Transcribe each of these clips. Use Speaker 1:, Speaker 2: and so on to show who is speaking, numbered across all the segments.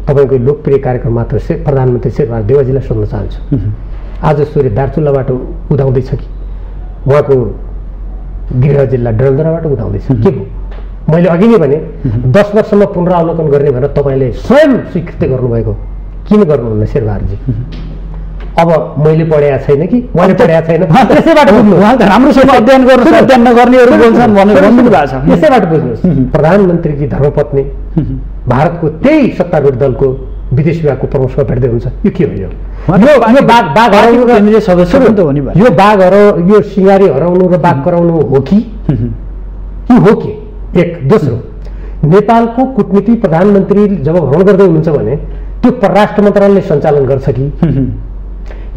Speaker 1: तपाईको लोकप्रिय कार्यक्रम मात्र प्रधानमन्त्री शेरबहादुर देउवाजीलाई सोध्न चाहन्छु। आज सूर्य दार्चुलाबाट उदाउँदैछ कि उहाँको गृह जिल्ला डडेलधुराबाट उदाउँदैछ के हो? मैले अघि नै भने 10 वर्षमा पुनरावलोकन गर्ने भनेर तपाईले स्वयं स्वीकृति गर्नुभएको किन गर्नुहुन्न शेरबहादुरजी? अब मैले पढेको छैन कि उहाँले पढेको छैन त्यसैबाट बुझ्नु।
Speaker 2: उहाँले राम्रोसँग अध्ययन गर्नु अध्ययन नगर्नेहरू बोल्छन् भनेर भन्नु भएको छ।
Speaker 1: त्यसैबाट बुझ्नुहोस् प्रधानमन्त्रीकी धर्मपत्नी भारतको त्यही सत्तारूढ दलको विदेश विभागको प्रमुखसँग भेट्दै हुन्छ। यो के हो? यो बाघ हराउनु
Speaker 2: सदस्य पनि त हो नि।
Speaker 1: यो बाघ हराउ यो सिंगारी हराउनु र बाघ कराउनु हो कि हो के? एक दोस्रो नेपालको कूटनीति प्रधानमन्त्री जब भ्रमण गर्दै हुनुहुन्छ भने त्यो परराष्ट्र मन्त्रालयले सञ्चालन गर्छ कि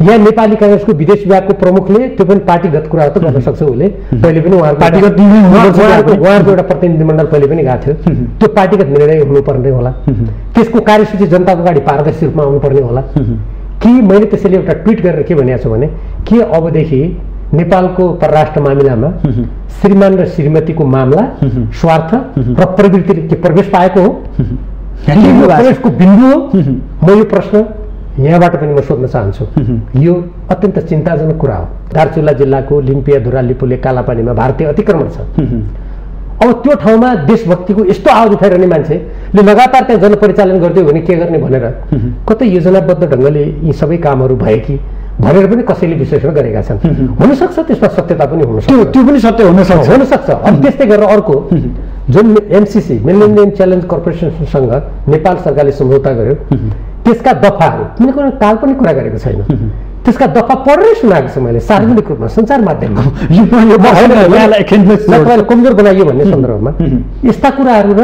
Speaker 1: या नेपाली कांग्रेसको विदेश विभागको प्रमुखले? त्यो पनि पार्टीगत कुरा त गर्न सक्छ उसले। पहिले पनि उहाँको एउटा प्रतिनिधिमण्डल पहिले पनि गएको थियो। त्यो पार्टीगत निर्णय हुनुपर्ने होला। त्यसको कार्यसूची जनताको अगाडि पारदर्शी रूपमा आउनुपर्ने होला कि? मैले त्यसैले एउटा ट्विट गरेर के भनेको छु भने के अबदेखि नेपालको परराष्ट्र मामिलामा श्रीमान र श्रीमतीको मामला स्वार्थ र प्रवृत्तिले के प्रवेश पाएको हो? प्रवेशको बिन्दु हो? म यो प्रश्न यहाँबाट पनि म सोध्न चाहन्छु। यो अत्यन्त चिन्ताजनक कुरा हो। दार्चुला जिल्लाको लिम्पियाधुरा लिपुले कालापानीमा भारतीय अतिक्रमण छ। अब त्यो ठाउँमा देशभक्तिको यस्तो आवाज उठाइरहने मान्छेले लगातार त्यहाँ जनपरिचालन गरिदियो भने के गर्ने भनेर कतै योजनाबद्ध ढङ्गले यी सबै कामहरू भए कि भनेर पनि कसैले विश्लेषण गरेका छन्। हुनसक्छ त्यसमा सत्यता पनि हुनसक्छ, त्यो पनि सत्य हुनसक्छ। अब त्यस्तै गरेर अर्को जुन MCC मिलेनियम च्यालेन्ज कर्पोरेसनसँग नेपाल सरकारले सम्झौता गर्यो त्यसका दफाहरू कुनै काल्पनिक कुरा गरेको छैन। त्यसका दफा पढेरै सुनाएको छ मैले सार्वजनिक रूपमा सञ्चार माध्यममा। कमजोर बनाइयो भन्ने सन्दर्भमा यस्ता कुराहरू र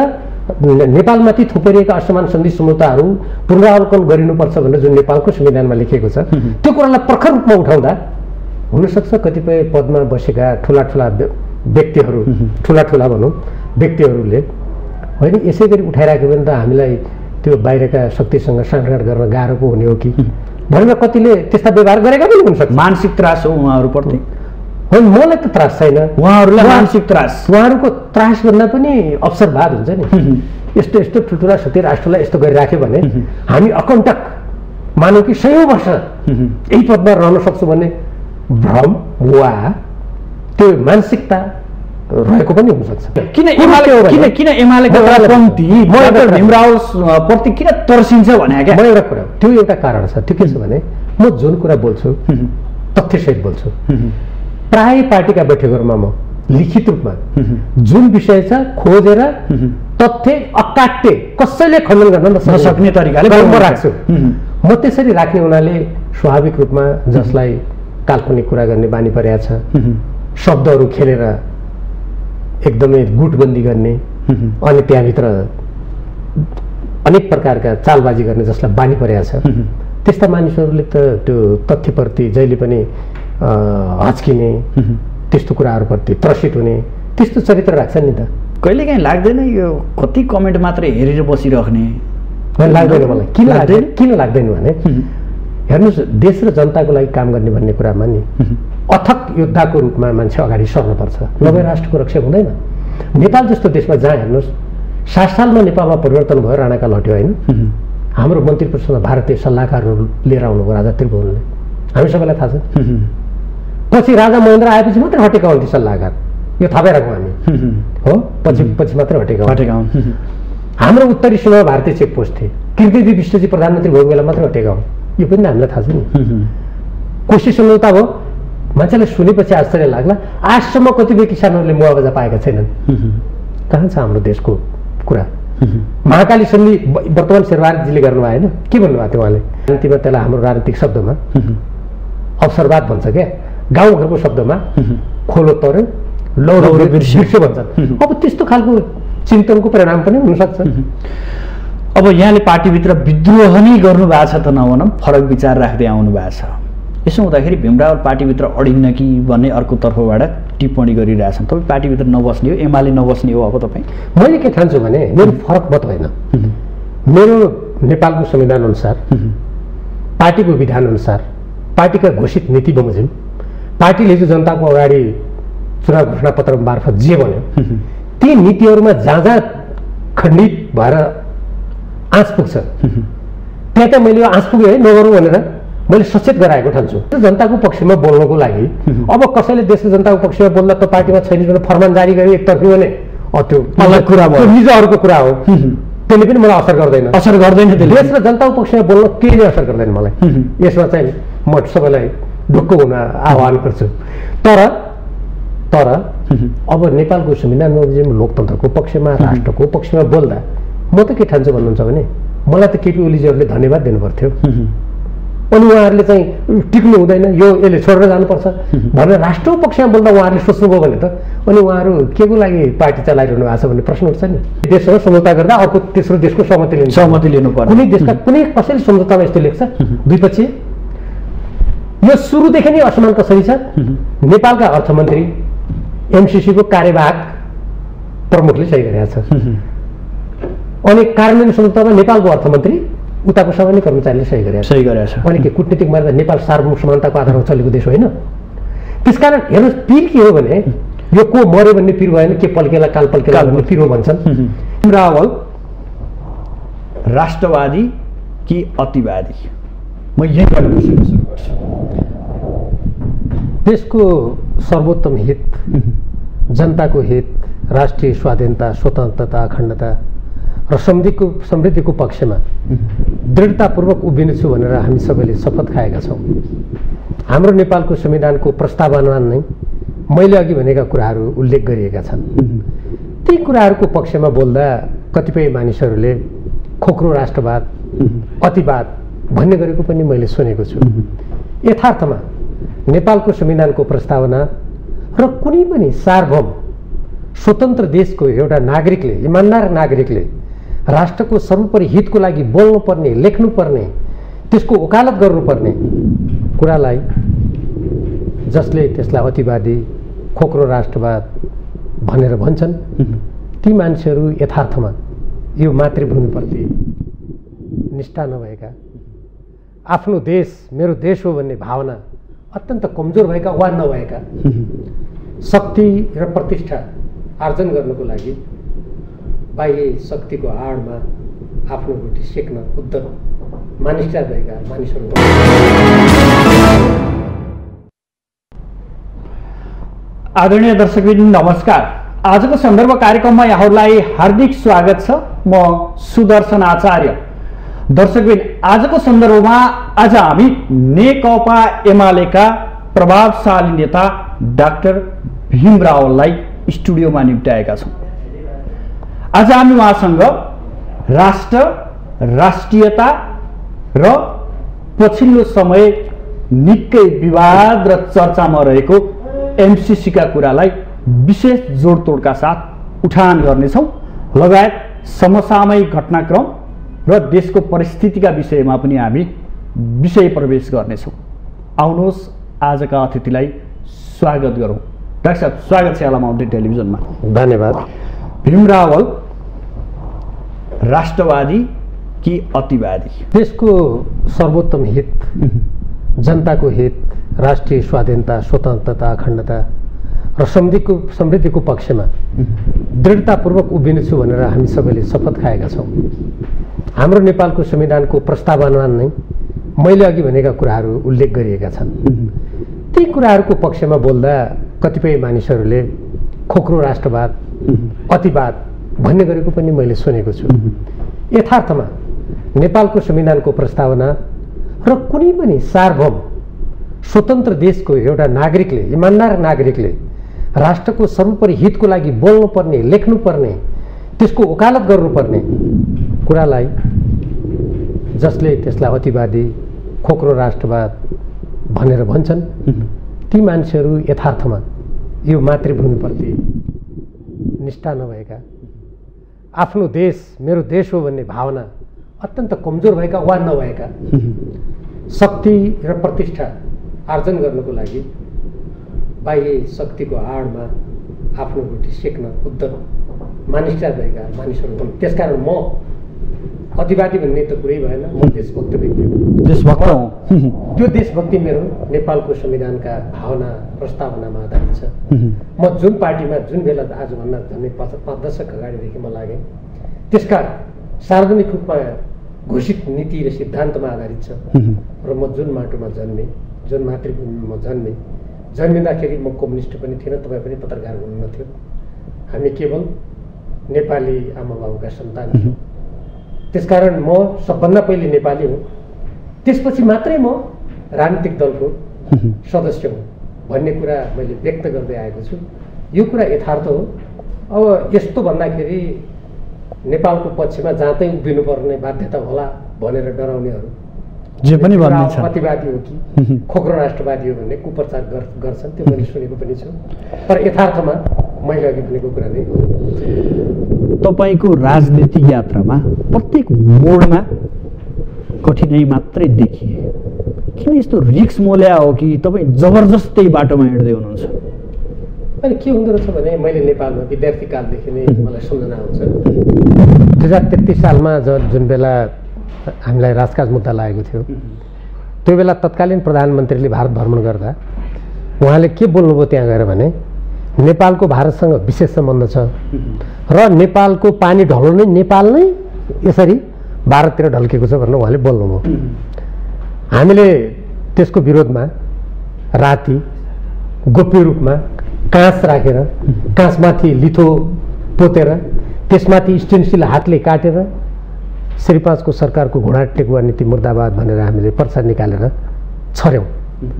Speaker 1: नेपालमाथि थुपरिएका असमान सन्धि सम्झौताहरू पुनरावलोकन गरिनुपर्छ भनेर जुन नेपालको संविधानमा लेखिएको छ त्यो कुरालाई प्रखर रूपमा उठाउँदा हुनसक्छ कतिपय पदमा बसेका ठुला व्यक्तिहरू ठुला भनौँ व्यक्तिहरूले होइन यसै गरी उठाइराख्यो भने त हामीलाई त्यो बाहिरका शक्तिसँग साँठगाँठ गर्न गाह्रो पो हुने हो कि भनेर कतिले त्यस्ता व्यवहार गरेका पनि हुनसक्छ।
Speaker 2: मानसिक त्रास हो उहाँहरूप्रति?
Speaker 1: होइन मलाई त त्रास छैन,
Speaker 2: उहाँहरूलाई मानसिक त्रास।
Speaker 1: उहाँहरूको त्रासभन्दा पनि अवसरवाद हुन्छ नि। यस्तो यस्तो ठुल्ठुला शक्ति राष्ट्रलाई यस्तो गरिराख्यो भने हामी अकण्टक मानौँ कि 100 वर्ष यही पदमा रहन सक्छौँ भन्ने भ्रम वा त्यो मानसिकता रहेको पनि हुनसक्छ।
Speaker 2: किन एमालेको भीमराव प्रति किन तर्सिन्छ भने क्या?
Speaker 1: म एउटा कुरा त्यो एउटा कारण छ। त्यो के छ भने म जुन कुरा बोल्छु तथ्यसहित बोल्छु। प्राय पार्टीका बैठकहरूमा म लिखित रूपमा जुन विषय छ खोजेर तथ्य अकाट्य कसैले खण्डन गर्न नसक्ने तरिकाले म राख्छु। म त्यसरी राख्ने हुनाले स्वाभाविक रूपमा जसलाई काल्पनिक कुरा गर्ने बानी परेको छ शब्दहरू खेलेर एकदमै गुटबन्दी गर्ने अनि त्यहाँभित्र अनेक प्रकारका चालबाजी गर्ने जसलाई बानी परेको छ त्यस्ता मानिसहरूले त त्यो तथ्यप्रति जहिले पनि हच्किने त्यस्तो कुराहरूप्रति त्रसित हुने त्यस्तो चरित्र राख्छन् नि त।
Speaker 2: कहिलेकाहीँ लाग्दैन यो कति कमेन्ट मात्र हेरेर बसिराख्ने?
Speaker 1: लाग्दैन मलाई। किन लाग्दैन भने हेर्नुहोस् देश र जनताको लागि काम गर्ने भन्ने कुरामा नि अथक योद्धाको रूपमा मान्छे अगाडि सर्नुपर्छ, नभए राष्ट्रको रक्षा हुँदैन। नेपाल जस्तो देशमा जहाँ हेर्नुहोस् 60 सालमा नेपालमा परिवर्तन भयो, राणाकाल हट्यो होइन, हाम्रो मन्त्री परिषदमा भारतीय सल्लाहकारहरू लिएर आउनुभयो राजा त्रिभुवनले, हामी सबैलाई थाहा छ। पछि राजा महेन्द्र आएपछि मात्रै हटेका हुन्थे सल्लाहकार, यो थाहा पाइरहेको हामी हो। पछि मात्रै हटेका हुन्। हाम्रो उत्तरी सीमामा भारतीय चेकपोस्ट थिए, कीर्तिदेव विष्टजी प्रधानमन्त्री भएको बेला मात्रै हटेका हुन्, यो पनि हामीलाई थाहा छ नि। कोशी सम्झौता भयो, मान्छेलाई सुनेपछि आश्चर्य लाग्ला, आजसम्म कतिपय किसानहरूले मुआवजा पाएका छैनन्। कहाँ छ हाम्रो देशको कुरा? महाकाली सन्धि वर्तमान शेरबहादुरजीले गर्नुभयो होइन, के भन्नुभएको थियो उहाँले? राजनीतिमा त्यसलाई हाम्रो राजनीतिक शब्दमा अवसरवाद भन्छ क्या, गाउँघरको शब्दमा खोलो तर्यो लौरो बिर्स्यो भन्छन्। अब त्यस्तो खालको चिन्तनको परिणाम पनि हुनसक्छ।
Speaker 2: अब यहाँले पार्टीभित्र विद्रोह नै गर्नु भएको छ त नभनौँ, फरक विचार राख्दै आउनु भएको छ। यसो हुँदाखेरि भीमराव पार्टीभित्र अडिन्न कि भन्ने अर्को तर्फबाट टिप्पणी गरिरहेछन्। तपाईँ पार्टीभित्र नबस्ने हो, एमाले नबस्ने हो अब तपाईँ?
Speaker 1: मैले के ठान्छु भने मेरो फरक मत होइन। मेरो नेपालको संविधान अनुसार, पार्टीको विधान अनुसार, पार्टीका घोषित नीति बमोजिम पार्टीले जो जनताको अगाडि चुनाव घोषणा पत्र मार्फत जे भन्यो ती नीतिहरूमा जहाँ जहाँ खण्डित भएर आँच पुग्छ। त्यहाँ त मैले यो आँच पुग्यो है नगरौँ भनेर मैले सचेत गराएको ठान्छु। जनताको पक्षमा बोल्नको लागि अब कसैले देशको जनताको पक्षमा बोल्दा त पार्टीमा छैन भने फरमान जारी गरे एकतर्फी भने त्यो अलग कुरा भयो, निजहरूको कुरा हो। त्यसले पनि मलाई असर गर्दैन देश र जनताको पक्षमा बोल्न केहीले असर गर्दैन मलाई। यसमा चाहिँ म सबैलाई ढुक्क हुन आह्वान गर्छु। तर अब नेपालको संविधान बमोजिम लोकतन्त्रको पक्षमा राष्ट्रको पक्षमा बोल्दा म त के ठान्छु भन्नुहुन्छ भने मलाई त केपी ओलीजीहरूले धन्यवाद दिनु पर्थ्यो। अनि उहाँहरूले चाहिँ टिक्नु हुँदैन, यो यसले छोडेर जानुपर्छ भनेर राष्ट्रको पक्षमा बोल्दा उहाँहरूले सोच्नुभयो भने त अनि उहाँहरू के को लागि पार्टी चलाइरहनु भएको छ भन्ने प्रश्न उठ्छ नि। देशसँग सम्झौता गर्दा अर्को तेस्रो देशको सहमति लिनु पर्छ। कुनै देशका कुनै कसैले सम्झौतामा यस्तो लेख्छ द्विपक्षीय? यो सुरुदेखि नै असमान कसरी छ? नेपालका अर्थमन्त्री एमसिसीको कार्यवाहक प्रमुखले सही गरेका छ। अनि कार्यान्वयन सम्झौतामा नेपालको अर्थमन्त्री उताको सामान्य कर्मचारीले सही गरेका छ। अनि के कुटनीतिक मर्यादा नेपाल सार्वभौम समानताको आधारमा चलेको देश होइन? त्यसकारण हेर्नुहोस्, पिर के हो भने यो को मर्यो भन्ने पिर भएन, के पल्केला काल पल्केला भन्ने पिर हो भन्छन्।
Speaker 2: रावल राष्ट्रवादी कि अतिवादी? म यहीँबाट प्रश्न सुरु गर्छु।
Speaker 1: देशको सर्वोत्तम हित, जनताको हित, राष्ट्रिय स्वाधीनता, स्वतन्त्रता, अखण्डता र समृद्धिको पक्षमा दृढतापूर्वक उभिनेछु भनेर हामी सबैले शपथ खाएका छौँ। हाम्रो नेपालको संविधानको प्रस्तावनामा नै मैले अघि भनेका कुराहरू उल्लेख गरिएका छन्। ती कुराहरूको पक्षमा बोल्दा कतिपय मानिसहरूले खोक्रो राष्ट्रवाद, अतिवाद भन्ने गरेको पनि मैले सुनेको छु। यथार्थमा नेपालको संविधानको प्रस्तावना र कुनै पनि सार्वभौम स्वतन्त्र देशको एउटा नागरिकले, इमान्दार नागरिकले राष्ट्रको सर्वोपरि हितको लागि बोल्नुपर्ने, लेख्नुपर्ने, त्यसको वकालत गर्नुपर्ने कुरालाई जसले त्यसलाई अतिवादी, खोक्रो राष्ट्रवाद भनेर भन्छन्, ती मान्छेहरू यथार्थमा यो मातृभूमिप्रति निष्ठा नभएका, आफ्नो देश मेरो देश हो भन्ने भावना अत्यन्त कमजोर भएका वा नभएका, शक्ति र प्रतिष्ठा आर्जन गर्नको लागि बाह्य शक्तिको आडमा आफ्नो रोटी सेक्न उद्यत मानिसता भएका मानिसहरू।
Speaker 2: आदरणीय दर्शकवृन्द नमस्कार। आजको सन्दर्भ कार्यक्रममा यहाँहरूलाई हार्दिक स्वागत छ। म सुदर्शन आचार्य। दर्शकवृन्द, आजको सन्दर्भमा आज हामी नेकपा एमालेका प्रभावशाली नेता डाक्टर भीम रावललाई स्टुडियोमा निम्त्याएका छौँ। आज हामी उहाँसँग राष्ट्र, राष्ट्रियता र पछिल्लो समय निकै विवाद र चर्चामा रहेको एमसिसीका कुरालाई विशेष जोडतोडका साथ उठान गर्नेछौँ, लगायत समसामयिक घटनाक्रम र देशको परिस्थितिका विषयमा पनि हामी विषय प्रवेश गर्नेछौँ। आउनुहोस् आजका अतिथिलाई स्वागत गरौँ। डाक्टर साहब, स्वागत छ यहाँलाई माउन्टेन टेलिभिजनमा।
Speaker 1: धन्यवाद।
Speaker 2: भीम रावल राष्ट्रवादी कि अतिवादी?
Speaker 1: देशको सर्वोत्तम हित, जनताको हित, राष्ट्रिय स्वाधीनता, स्वतन्त्रता, अखण्डता र समृद्धिको पक्षमा दृढतापूर्वक उभिनेछु भनेर हामी सबैले शपथ खाएका छौँ। हाम्रो नेपालको संविधानको प्रस्तावनामा नै मैले अघि भनेका कुराहरू उल्लेख गरिएका छन्। ती कुराहरूको पक्षमा बोल्दा कतिपय मानिसहरूले खोक्रो राष्ट्रवाद, अतिवाद भन्ने गरेको पनि मैले सुनेको छु। यथार्थमा नेपालको संविधानको प्रस्तावना र कुनै पनि सार्वभौम स्वतन्त्र देशको एउटा नागरिकले, इमान्दार नागरिकले राष्ट्रको सर्वोपरि हितको लागि बोल्नुपर्ने, लेख्नुपर्ने, त्यसको वकालत गर्नुपर्ने कुरालाई जसले त्यसलाई अतिवादी, खोक्रो राष्ट्रवाद भनेर भन्छन्, ती मान्छेहरू यथार्थमा यो मातृभूमिप्रति निष्ठा नभएका, आफ्नो देश मेरो देश हो भन्ने भावना अत्यन्त कमजोर भएका वा नभएका, शक्ति र प्रतिष्ठा आर्जन गर्नको लागि बाह्य शक्तिको आडमा आफ्नो रोटी सेक्न उद्यत मानिसता भएका मानिसहरू हुन्। त्यसकारण म अतिवादी भन्ने त कुरै भएन, म देशभक्त व्यक्ति हुँ।
Speaker 2: देशभक्त हुँ।
Speaker 1: त्यो देशभक्ति मेरो नेपालको संविधानका भावना प्रस्तावनामा आधारित छ। म जुन पार्टीमा जुन बेला आजभन्दा झन्डै 5 दशक अगाडिदेखि म लागेँ, त्यसका सार्वजनिक रूपमा घोषित नीति र सिद्धान्तमा आधारित छ र म जुन माटोमा जन्मेँ, जुन मातृभूमिमा म जन्मिँदाखेरि म कम्युनिस्ट पनि थिएन, तपाईँ पनि पत्रकार हुनुहुन्थ्यो। हामी केवल नेपाली आमा बाबुका सन्तान थियौँ। त्यसकारण म सबभन्दा पहिले नेपाली हुँ, त्यसपछि मात्रै म राजनीतिक दलको सदस्य हुँ भन्ने कुरा मैले व्यक्त गर्दै आएको छु। यो कुरा यथार्थ हो। अब यस्तो भन्दाखेरि नेपालको पक्षमा जाँदै उभिनुपर्ने बाध्यता होला भनेर डराउनेहरू
Speaker 2: जे पनि भन्ने छ
Speaker 1: प्रतिवादी हो कि खोक्रो राष्ट्रवादी हो भन्ने कुप्रचार गर्छन्, त्यो मैले सुनेको पनि छु। तर यथार्थमा मैले अघि भनेको कुरा नै हो।
Speaker 2: तपाईँको राजनीतिक यात्रामा प्रत्येक मोडमा कठिनाइ मात्रै देखिए। किन यस्तो रिक्स मोल्या हो कि तपाईँ जबरजस्तै बाटोमा हिँड्दै हुनुहुन्छ?
Speaker 1: अनि के हुँदो रहेछ भने मैले नेपालमा विद्यार्थी कालदेखि नै मलाई सम्झना आउँछ 2033 सालमा जुन बेला हामीलाई राजकाज मुद्दा लागेको थियो, त्यो बेला तत्कालीन प्रधानमन्त्रीले भारत भ्रमण गर्दा उहाँले के बोल्नुभयो त्यहाँ गएर भने नेपालको भारतसँग विशेष सम्बन्ध छ र नेपालको पानी ढल्नु नै नेपाल नै यसरी भारततिर ढल्केको छ भनेर उहाँले बोल्नुभयो। हामीले त्यसको विरोधमा राति गोप्य रूपमा काँस राखेर काँसमाथि लिथो पोतेर त्यसमाथि स्टेन्सिल हातले काटेर श्री 5 को सरकारको घुँडा टेकुवा नीति मुर्दाबाद भनेर हामीले प्रचार निकालेर छर्यौँ।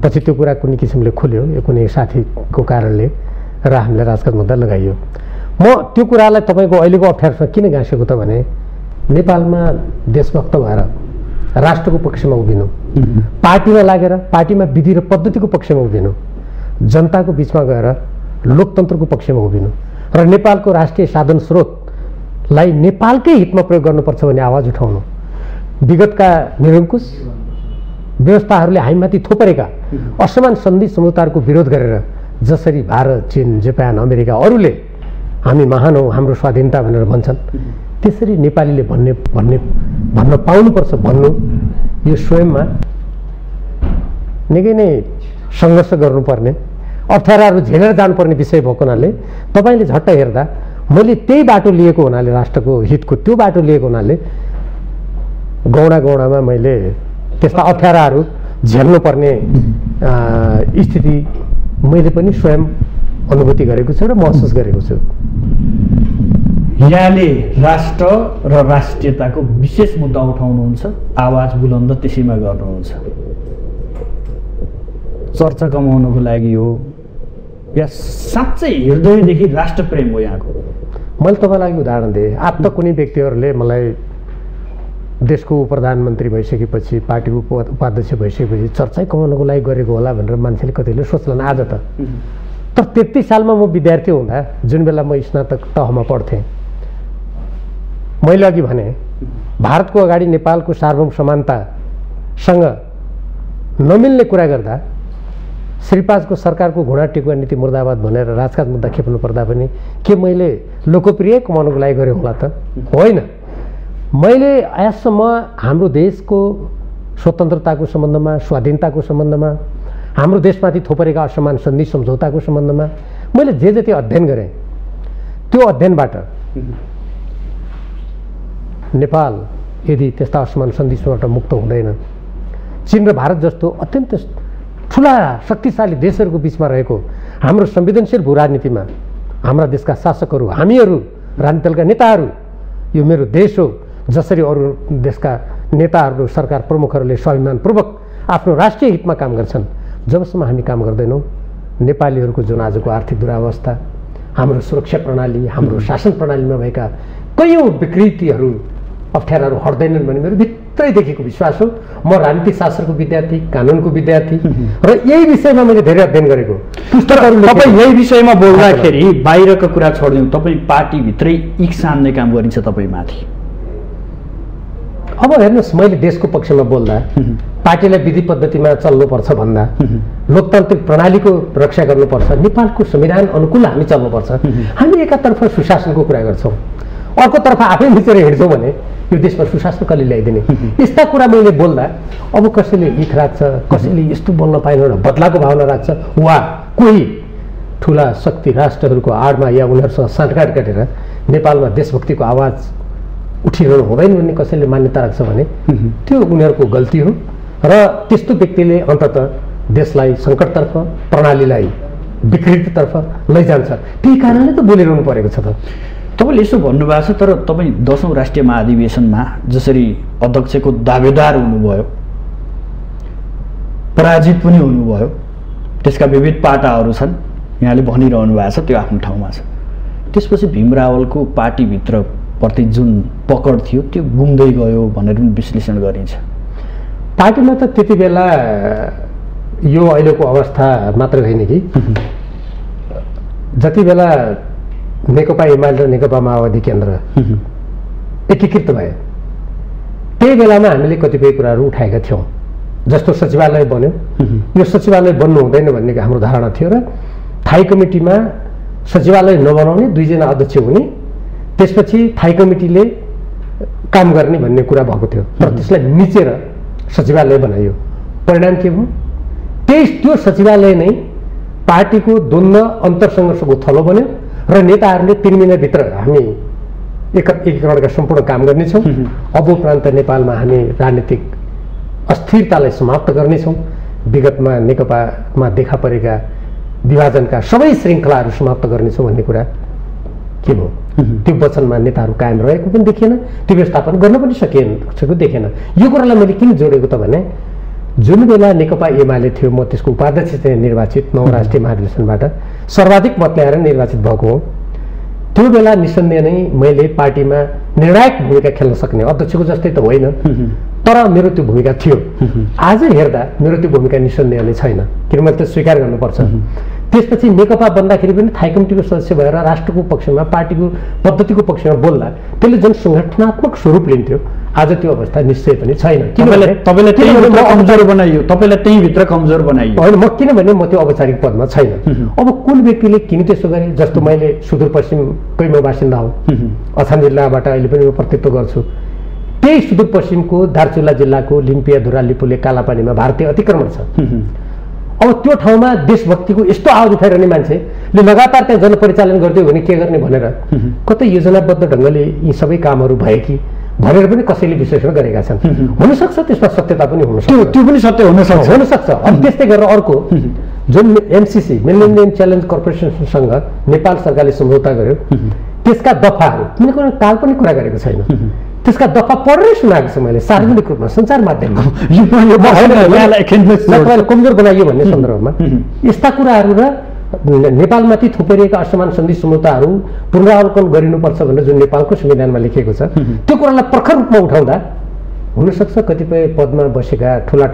Speaker 1: पछि त्यो कुरा कुनै किसिमले खुल्यो, यो कुनै साथीको कारणले र हामीले राजकाज मुद्दा लगाइयो। म त्यो कुरालाई तपाईँको अहिलेको अप्ठ्यारोसँग किन गाँसेको त भने नेपालमा देशभक्त भएर राष्ट्रको पक्षमा उभिनु, पार्टीमा लागेर पार्टीमा विधि र पद्धतिको पक्षमा उभिनु, जनताको बिचमा गएर लोकतन्त्रको पक्षमा उभिनु र नेपालको राष्ट्रिय साधन स्रोतलाई नेपालकै हितमा प्रयोग गर्नुपर्छ भन्ने आवाज उठाउनु, विगतका निरङ्कुश व्यवस्थाहरूले हामीमाथि थोपरेका असमान सन्धि सम्झौताहरूको विरोध गरेर जसरी भारत, चीन, जापान, अमेरिका अरूले हामी महान हौँ, हाम्रो स्वाधीनता भनेर भन्छन्, त्यसरी नेपालीले भन्न पाउनुपर्छ भन्नु यो स्वयंमा निकै नै सङ्घर्ष गर्नुपर्ने, अप्ठ्याराहरू झेलेर जानुपर्ने विषय भएको हुनाले तपाईँले झट्ट हेर्दा मैले त्यही बाटो लिएको हुनाले, राष्ट्रको हितको त्यो बाटो लिएको हुनाले गौडामा मैले त्यस्ता अप्ठ्याराहरू झेल्नुपर्ने स्थिति मैले पनि स्वयं अनुभूति गरेको छु र महसुस गरेको छु।
Speaker 2: यहाँले राष्ट्र र राष्ट्रियताको विशेष मुद्दा उठाउनुहुन्छ, आवाज बुलन्द त्यसैमा गर्नुहुन्छ। चर्चा कमाउनको लागि हो या साँच्चै हृदयदेखि राष्ट्रप्रेम हो यहाँको?
Speaker 1: मैले तपाईँलाई उदाहरण दिएँ। आप त कुनै व्यक्तिहरूले मलाई देशको प्रधानमन्त्री भइसकेपछि, पार्टीको उपाध्यक्ष भइसकेपछि चर्चा कमाउनको लागि गरेको होला भनेर मान्छेले कतिले सोच्लान् आज त। तर 33 सालमा म विद्यार्थी हुँदा, जुन बेला म स्नातक तहमा पढ्थेँ, मैले अघि भने भारतको अगाडि नेपालको सार्वभौम समानतासँग नमिल्ने कुरा गर्दा श्री 5 को सरकारको घुँडा टेकुवा नीति मुर्दाबाद भनेर राजकाज मुद्दा खेप्नु पर्दा पनि के मैले लोकप्रिय कमाउनको लागि गरेँ होला त? होइन। मैले आजसम्म हाम्रो देशको स्वतन्त्रताको सम्बन्धमा, स्वाधीनताको सम्बन्धमा, हाम्रो देशमाथि थोपरेका असमान सन्धि सम्झौताको सम्बन्धमा मैले जे जति अध्ययन गरेँ, त्यो अध्ययनबाट नेपाल यदि त्यस्ता असमान सन्धिबाट मुक्त हुँदैन, चीन र भारत जस्तो अत्यन्त ठुला शक्तिशाली देशहरूको बिचमा रहेको हाम्रो संवेदनशील भू राजनीतिमा हाम्रा देशका शासकहरू, हामीहरू राजनीतिक दलका नेताहरू, यो मेरो देश हो जसरी अरू देशका नेताहरू, सरकार प्रमुखहरूले स्वाभिमानपूर्वक आफ्नो राष्ट्रिय हितमा काम गर्छन्, जबसम्म हामी काम गर्दैनौँ, नेपालीहरूको जुन आजको आर्थिक दुरावस्था, हाम्रो सुरक्षा प्रणाली, हाम्रो शासन प्रणालीमा भएका कैयौँ विकृतिहरू, अप्ठ्याराहरू हट्दैनन् भन्ने मेरो भित्रैदेखिको विश्वास हो। म राजनीतिक शास्त्रको विद्यार्थी, कानुनको विद्यार्थी र यही विषयमा मैले धेरै अध्ययन गरेको पुस्तकहरू।
Speaker 2: तपाईँ यही विषयमा बोल्दाखेरि बाहिरको कुरा छोडिदिउँ, तपाईँ पार्टीभित्रै इक्सा हान्ने काम गरिन्छ तपाईँमाथि।
Speaker 1: अब हेर्नुहोस्, मैले देशको पक्षमा बोल्दा, पार्टीलाई विधि पद्धतिमा चल्नुपर्छ भन्दा, लोकतान्त्रिक प्रणालीको रक्षा गर्नुपर्छ, नेपालको संविधान अनुकूल हामी चल्नुपर्छ, हामी एकातर्फ सुशासनको कुरा गर्छौँ, अर्कोतर्फ आफै मिचेर हिँड्छौँ भने यो देशमा सुशासन कसले ल्याइदिने? यस्ता कुरा मैले बोल्दा अब कसैले इख राख्छ, कसैले यस्तो बोल्न पाएन र बदलाको भावना राख्छ, वा कोही ठुला शक्ति राष्ट्रहरूको आडमा या उनीहरूसँग साँठगाँठ गरेर नेपालमा देशभक्तिको आवाज उठिरहनु हुँदैन भन्ने कसैले मान्यता राख्छ भने त्यो उनीहरूको गल्ती हो र त्यस्तो व्यक्तिले अन्ततः देशलाई सङ्कटतर्फ प्रणालीलाई विकृतितर्फ लैजान्छ। त्यही कारणले त बोलिरहनु परेको छ। त
Speaker 2: तपाईँले यसो भन्नुभएको छ, तर तपाईँ 10औं राष्ट्रिय महाधिवेशनमा जसरी अध्यक्षको दावेदार हुनुभयो, पराजित पनि हुनुभयो, त्यसका विविध पाटाहरू छन्, यहाँले भनिरहनु भएको छ, त्यो आफ्नो ठाउँमा छ। त्यसपछि भीम रावलको पार्टीभित्र प्रति जुन पकड थियो त्यो गुम्दै गयो भनेर पनि विश्लेषण गरिन्छ।
Speaker 1: पार्टीमा त त्यति बेला यो अहिलेको अवस्था मात्र होइन कि जति बेला नेकपा एमाले र नेकपा माओवादी केन्द्र एकीकृत भए त्यही बेलामा हामीले कतिपय कुराहरू उठाएका थियौँ। जस्तो सचिवालय बन्यो, यो सचिवालय बन्नु हुँदैन भन्ने हाम्रो धारणा थियो र थाई कमिटीमा सचिवालय नबनाउने 2 जना अध्यक्ष हुने, त्यसपछि थाई कमिटीले काम गर्ने भन्ने कुरा भएको थियो र त्यसलाई मिचेर सचिवालय बनाइयो। परिणाम के भयो? त्यो सचिवालय नै पार्टीको द्वन्द्व अन्तरसङ्घर्षको थलो बन्यो र नेताहरूले 3 महिनाभित्र हामी एकीकरणका सम्पूर्ण काम गर्नेछौँ, अब उपरान्त नेपालमा हामी राजनीतिक अस्थिरतालाई समाप्त गर्नेछौँ, विगतमा नेकपामा देखा परेका विभाजनका सबै श्रृङ्खलाहरू समाप्त गर्नेछौँ भन्ने कुरा के भयो? त्यो वचनमा नेताहरू कायम रहेको पनि देखिएन, त्यो व्यवस्थापन गर्न पनि सकेको देखेन। यो कुरालाई मैले किन जोडेको त भने जुन बेला नेकपा एमाले थियो, म त्यसको उपाध्यक्ष चाहिँ निर्वाचित 9 राष्ट्रिय महाधिवेशनबाट सर्वाधिक मत ल्याएर निर्वाचित भएको हो। त्यो बेला निसन्देह नै मैले पार्टीमा निर्णायक भूमिका खेल्न सक्ने, अध्यक्षको जस्तै त होइन तर मेरो त्यो भूमिका थियो। आज हेर्दा मेरो त्यो भूमिका निसन्देह नै छैन, किन मैले त स्वीकार गर्नुपर्छ। त्यसपछि नेकपा बन्दाखेरि पनि थाई कमिटीको सदस्य भएर राष्ट्रको पक्षमा पार्टीको पद्धतिको पक्षमा बोल्दा त्यसले जुन सङ्गठनात्मक स्वरूप लिन्थ्यो आज त्यो अवस्था निश्चय पनि छैन।
Speaker 2: तपाईँलाई कमजोर बनाइयो, तपाईँलाई त्यहीँभित्र कमजोर बनाइयो
Speaker 1: होइन। म किनभने म त्यो औपचारिक पदमा छैन। अब कुन व्यक्तिले किन त्यसो गरे? जस्तो मैले सुदूरपश्चिमकै म बासिन्दा हुँ, अछाम जिल्लाबाट अहिले पनि म प्रतिनिधित्व गर्छु। त्यही सुदूरपश्चिमको दार्चुला जिल्लाको लिम्पियाधुरा लिपुले कालापानीमा भारतीय अतिक्रमण छ। अब त्यो ठाउँमा देशभक्तिको यस्तो आवाज उठाइरहने मान्छेले लगातार त्यहाँ जनपरिचालन गरिदियो भने के गर्ने भनेर कतै योजनाबद्ध ढङ्गले यी सबै कामहरू भए कि भनेर पनि कसैले विश्लेषण गरेका छन्। हुनसक्छ त्यसमा सत्यता पनि हुनसक्छ,
Speaker 2: त्यो पनि सत्य
Speaker 1: हुनसक्छ। अनि त्यस्तै गरेर अर्को जुन एमसिसी मिलेनियम च्यालेन्ज कर्पोरेसनसँग नेपाल सरकारले सम्झौता गर्यो त्यसका दफाहरू मैले कुनै काल्पनिक कुरा गरेको छैन, त्यसका दफा पढेरै सुनाएको छु मैले सार्वजनिक रूपमा सञ्चार माध्यममा। कमजोर बनाइयो भन्ने सन्दर्भमा यस्ता कुराहरू र नेपालमाथि थुपारिएका असमान सन्धि सम्झौताहरू पुनरावलोकन गरिनुपर्छ भनेर जुन नेपालको संविधानमा लेखिएको छ त्यो कुरालाई प्रखर रूपमा उठाउँदा हुनसक्छ कतिपय पदमा बसेका ठुला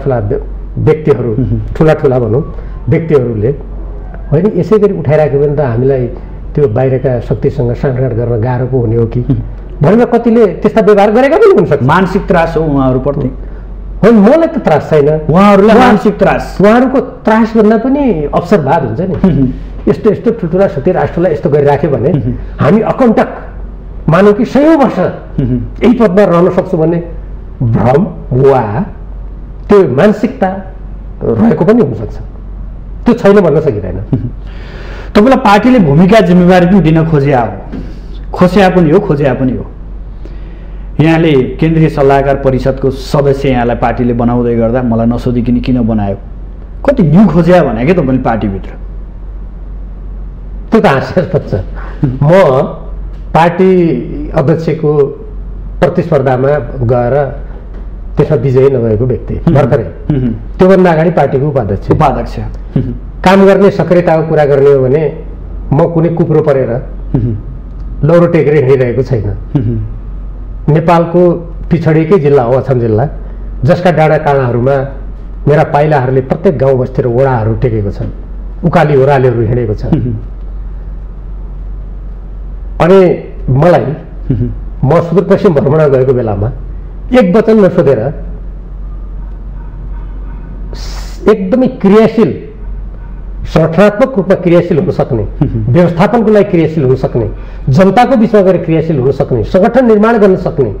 Speaker 1: व्यक्तिहरू, ठुला भनौँ व्यक्तिहरूले होइन यसै गरी उठाइराख्यो भने त हामीलाई त्यो बाहिरका शक्तिसँग साँठगाँठ गर्न गाह्रो पो हुने हो कि भनेर कतिले त्यस्ता व्यवहार गरेका पनि हुनसक्छ।
Speaker 2: मानसिक त्रास हो उहाँहरूप्रति?
Speaker 1: होइन, मलाई त त्रास छैन,
Speaker 2: उहाँहरूलाई मानसिक त्रास।
Speaker 1: उहाँहरूको त्रासभन्दा पनि अवसरवाद हुन्छ नि। यस्तो यस्तो ठुल्ठुला शक्ति राष्ट्रलाई यस्तो गरिराख्यो भने हामी अकण्टक मानौँ कि 100 वर्ष यही पदमा रहन सक्छौँ भन्ने भ्रम वा त्यो मानसिकता रहेको पनि हुनसक्छ। त्यो छैन भन्न सकिँदैन।
Speaker 2: तपाईँलाई पार्टीले भूमिका जिम्मेवारी पनि दिन खोजिया पनि हो। यहाँले केन्द्रीय सल्लाहकार परिषदको सदस्य यहाँलाई पार्टीले बनाउँदै गर्दा मलाई नसोधिकन किन बनायो, कति न्यू खोज्या भने के तपाईँले पार्टीभित्र?
Speaker 1: त्यो त हास्यास्पद छ। म पार्टी अध्यक्षको प्रतिस्पर्धामा गएर त्यसमा विजयी नभएको व्यक्ति भर्खरै, त्योभन्दा अगाडि पार्टीको उपाध्यक्ष। काम गर्ने सक्रियताको कुरा गर्ने हो भने म कुनै कुप्रो परेर लौरो टेकेर हिँडिरहेको छैन। नेपालको पिछडिएकै जिल्ला हो अछाम जिल्ला, जसका डाँडा काँडाहरूमा मेरा पाइलाहरूले प्रत्येक गाउँ बस्ती र वडाहरू टेकेको छन्, उकाली ओह्रालीहरू हिँडेको छ। अनि मलाई म सुदूरपश्चिम भ्रमण गएको बेलामा एक वचन नसोधेर एकदमै क्रियाशील, संगठनात्मक रूपमा क्रियाशील हुन सक्ने, व्यवस्थापनको लागि क्रियाशील हुन सक्ने, जनताको बिचमा गएर क्रियाशील हुन सक्ने, सङ्गठन निर्माण गर्न सक्ने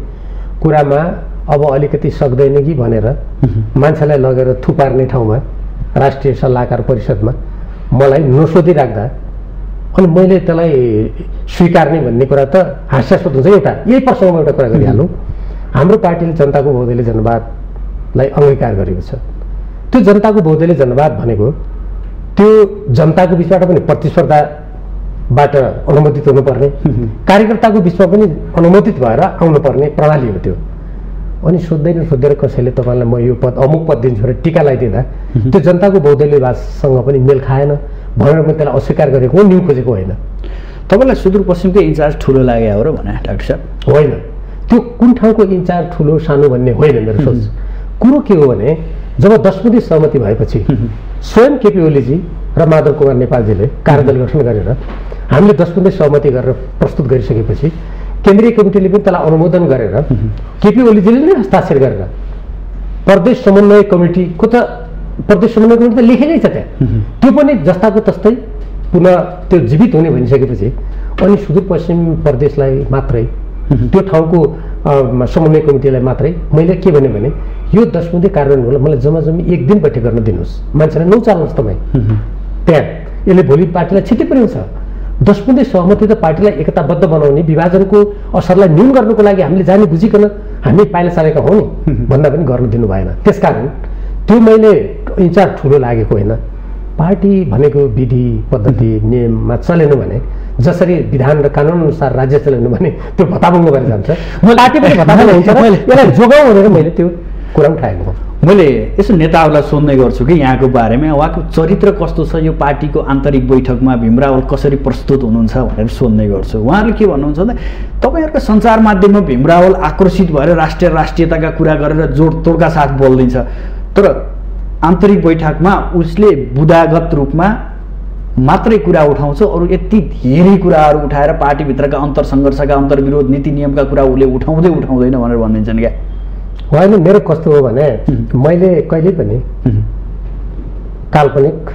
Speaker 1: कुरामा अब अलिकति सक्दैन कि भनेर मान्छेलाई लगेर थुपार्ने ठाउँमा राष्ट्रिय सल्लाहकार परिषदमा मलाई नसोधिराख्दा अनि मैले त्यसलाई स्वीकार्ने भन्ने कुरा त हास्यास्पद हुन्छ। एउटा यही प्रसङ्गमा एउटा कुरा गरिहालौँ, हाम्रो पार्टीले जनताको बहुदलीय जनवादलाई अङ्गीकार गरेको छ। त्यो जनताको बहुदलीय जनवाद भनेको त्यो जनताको बिचबाट पनि प्रतिस्पर्धाबाट अनुमोदित हुनुपर्ने, कार्यकर्ताको बिचमा पनि अनुमोदित भएर आउनुपर्ने प्रणाली हो त्यो। अनि सोध्दैन कसैले तपाईँलाई म यो पद अमुक पद दिन्छु भनेर टिका लगाइदिँदा त्यो जनताको बहुदलीयवादसँग पनि मेल खाएन भनेर मैले त्यसलाई अस्वीकार गरेको हो, न्यु खोजेको होइन।
Speaker 2: तपाईँलाई सुदूरपश्चिमको इन्चार्ज ठुलो लाग्यो हो र भने डाक्टर साहब?
Speaker 1: होइन, त्यो कुन ठाउँको इन्चार्ज ठुलो सानो भन्ने होइन मेरो सोच। कुरो के हो भने जब 10 बुँदे सहमति भएपछि स्वयं केपी ओलीजी र माधव कुमार नेपालजीले कार्यदल गठन गरेर हामीले 10 बुँदे सहमति गरेर प्रस्तुत गरिसकेपछि केन्द्रीय कमिटीले पनि त्यसलाई अनुमोदन गरेर केपी ओलीजीले नै हस्ताक्षर गरेर प्रदेश समन्वय कमिटीको त प्रदेश समन्वय कमिटी त लेखेकै छ त्यहाँ, त्यो पनि जस्ताको तस्तै पुनः त्यो जीवित हुने भनिसकेपछि अनि सुदूरपश्चिम प्रदेशलाई मात्रै त्यो ठाउँको समन्वय कमिटीलाई मात्रै मैले के भने यो 10 बुँदे कार्यान्वयन होला, मलाई जम्मा 1 दिन बैठक गर्न दिनुहोस्, मान्छेलाई नचाल्नुहोस् तपाईँ त्यहाँ। यसले भोलि पार्टीलाई क्षति पुर्याउँछ। 10 बुँदे सहमति त पार्टीलाई एकताबद्ध बनाउने, विभाजनको असरलाई न्यून गर्नुको लागि हामीले जानी बुझिकन हामी पाइला चालेका हौँ नि भन्दा पनि गर्न दिनु भएन। त्यसकारण त्यो मैले इन्चार्ज ठुलो लागेको होइन। पार्टी भनेको विधि पद्धति नियममा चलेन भने, जसरी विधान र कानुन अनुसार राज्य चलेन भने त्यो भत्ताभङ्ग भएर जान्छ। पार्टी पनि भत्ताभङ्ग हुन्छ, यसलाई जोगाउँ भनेर मैले त्यो कुरा उठाएको हो।
Speaker 2: मैले यसो नेताहरूलाई सोध्ने गर्छु कि यहाँको बारेमा उहाँको चरित्र कस्तो छ, यो पार्टीको आन्तरिक बैठकमा भीमरावल कसरी प्रस्तुत हुनुहुन्छ भनेर सोध्ने गर्छु। उहाँहरूले के भन्नुहुन्छ भने तपाईँहरूको सञ्चार माध्यममा भीमरावल आक्रोशित भएर राष्ट्रियताका कुरा गरेर जोडतोडका साथ बोलिदिन्छ, तर आन्तरिक बैठकमा उसले बुदागत रूपमा मात्रै कुरा उठाउँछ, अरू यति धेरै कुराहरू उठाएर पार्टीभित्रका अन्तरसङ्घर्षका अन्तर्विरोध नीति नियमका कुरा उसले उठाउँदैन भनेर भनिदिन्छन् क्या।
Speaker 1: होइन, मेरो कस्तो हो भने मैले कहिले पनि काल्पनिक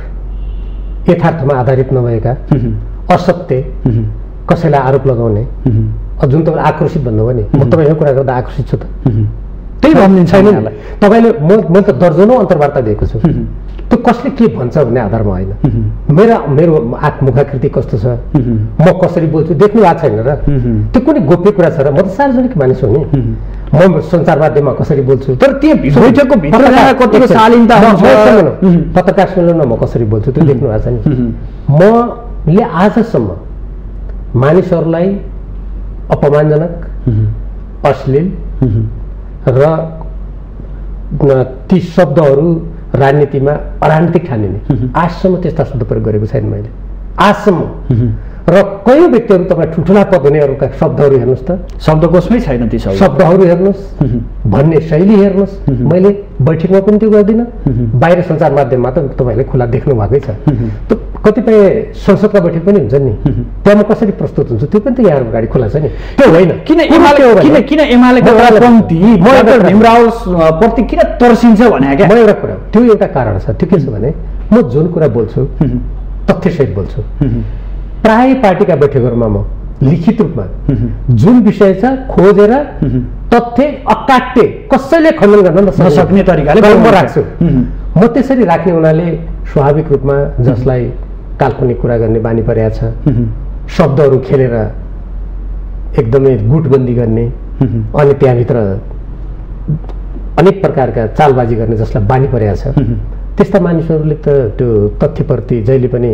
Speaker 1: यथार्थमा आधारित नभएका असत्य कसैलाई आरोप लगाउने, जुन तपाईँले आक्रोशित भन्नुभयो नि, म तपाईँको कुरा गर्दा आक्रोशित छु त, त्यही भनिदिन्छ छैन। तपाईँले मैले त दर्जनौँ अन्तर्वार्ता दिएको छु, त्यो कसले के भन्छ भन्ने आधारमा होइन। मेरो मुखाकृति कस्तो छ, म कसरी बोल्छु देख्नु भएको छैन र, त्यो कुनै गोप्य कुरा छ र? म त सार्वजनिक मानिस हो नि, म सञ्चार माध्यममा कसरी बोल्छु, तर त्यो बैठकको पत्रकार सम्मेलनमा म कसरी बोल्छु त्यो देख्नु भएको छ नि। मले आजसम्म मानिसहरूलाई अपमानजनक, अश्लील र ती शब्दहरू राजनीतिमा अराजनीतिक ठानिने आजसम्म त्यस्ता शब्द प्रयोग गरेको छैन मैले, आजसम्म। र कयौँ व्यक्तिहरू तपाईँ ठुल्ठुला पद हुनेहरूका शब्दहरू हेर्नुहोस् त,
Speaker 2: शब्दकोशमै छैन ती
Speaker 1: शब्दहरू हेर्नुहोस्, भन्ने शैली हेर्नुहोस्। मैले बैठकमा पनि त्यो गर्दिनँ, बाहिर सञ्चार माध्यममा त तपाईँले खुला देख्नु भएकै छ। त्यो कतिपय संसदका बैठक पनि हुन्छ नि, त्यहाँ म कसरी प्रस्तुत हुन्छु त्यो पनि त यहाँहरूको गाडी खुला छ नि। त्यो होइन, किन एमालेको भीमरावलप्रति किन तर्सिन्छ भने क्या, म एउटा कुरा, त्यो एउटा कारण छ। त्यो के छ भने म जुन कुरा बोल्छु तथ्यसहित बोल्छु। प्राय पार्टीका बैठकहरूमा म लिखित रूपमा जुन विषय छ खोजेर तथ्य अकाट्य कसैले खण्डन गर्न नसक्ने तरिकाले म राख्छु। म त्यसरी राख्ने हुनाले स्वाभाविक रूपमा जसलाई काल्पनिक कुरा गर्ने बानी परेको छ, शब्दहरू खेलेर एकदमै गुटबन्दी गर्ने अनि त्यहाँभित्र अनेक प्रकारका चालबाजी गर्ने जसलाई बानी परेको छ, त्यस्ता मानिसहरूले त त्यो तथ्यप्रति जहिले पनि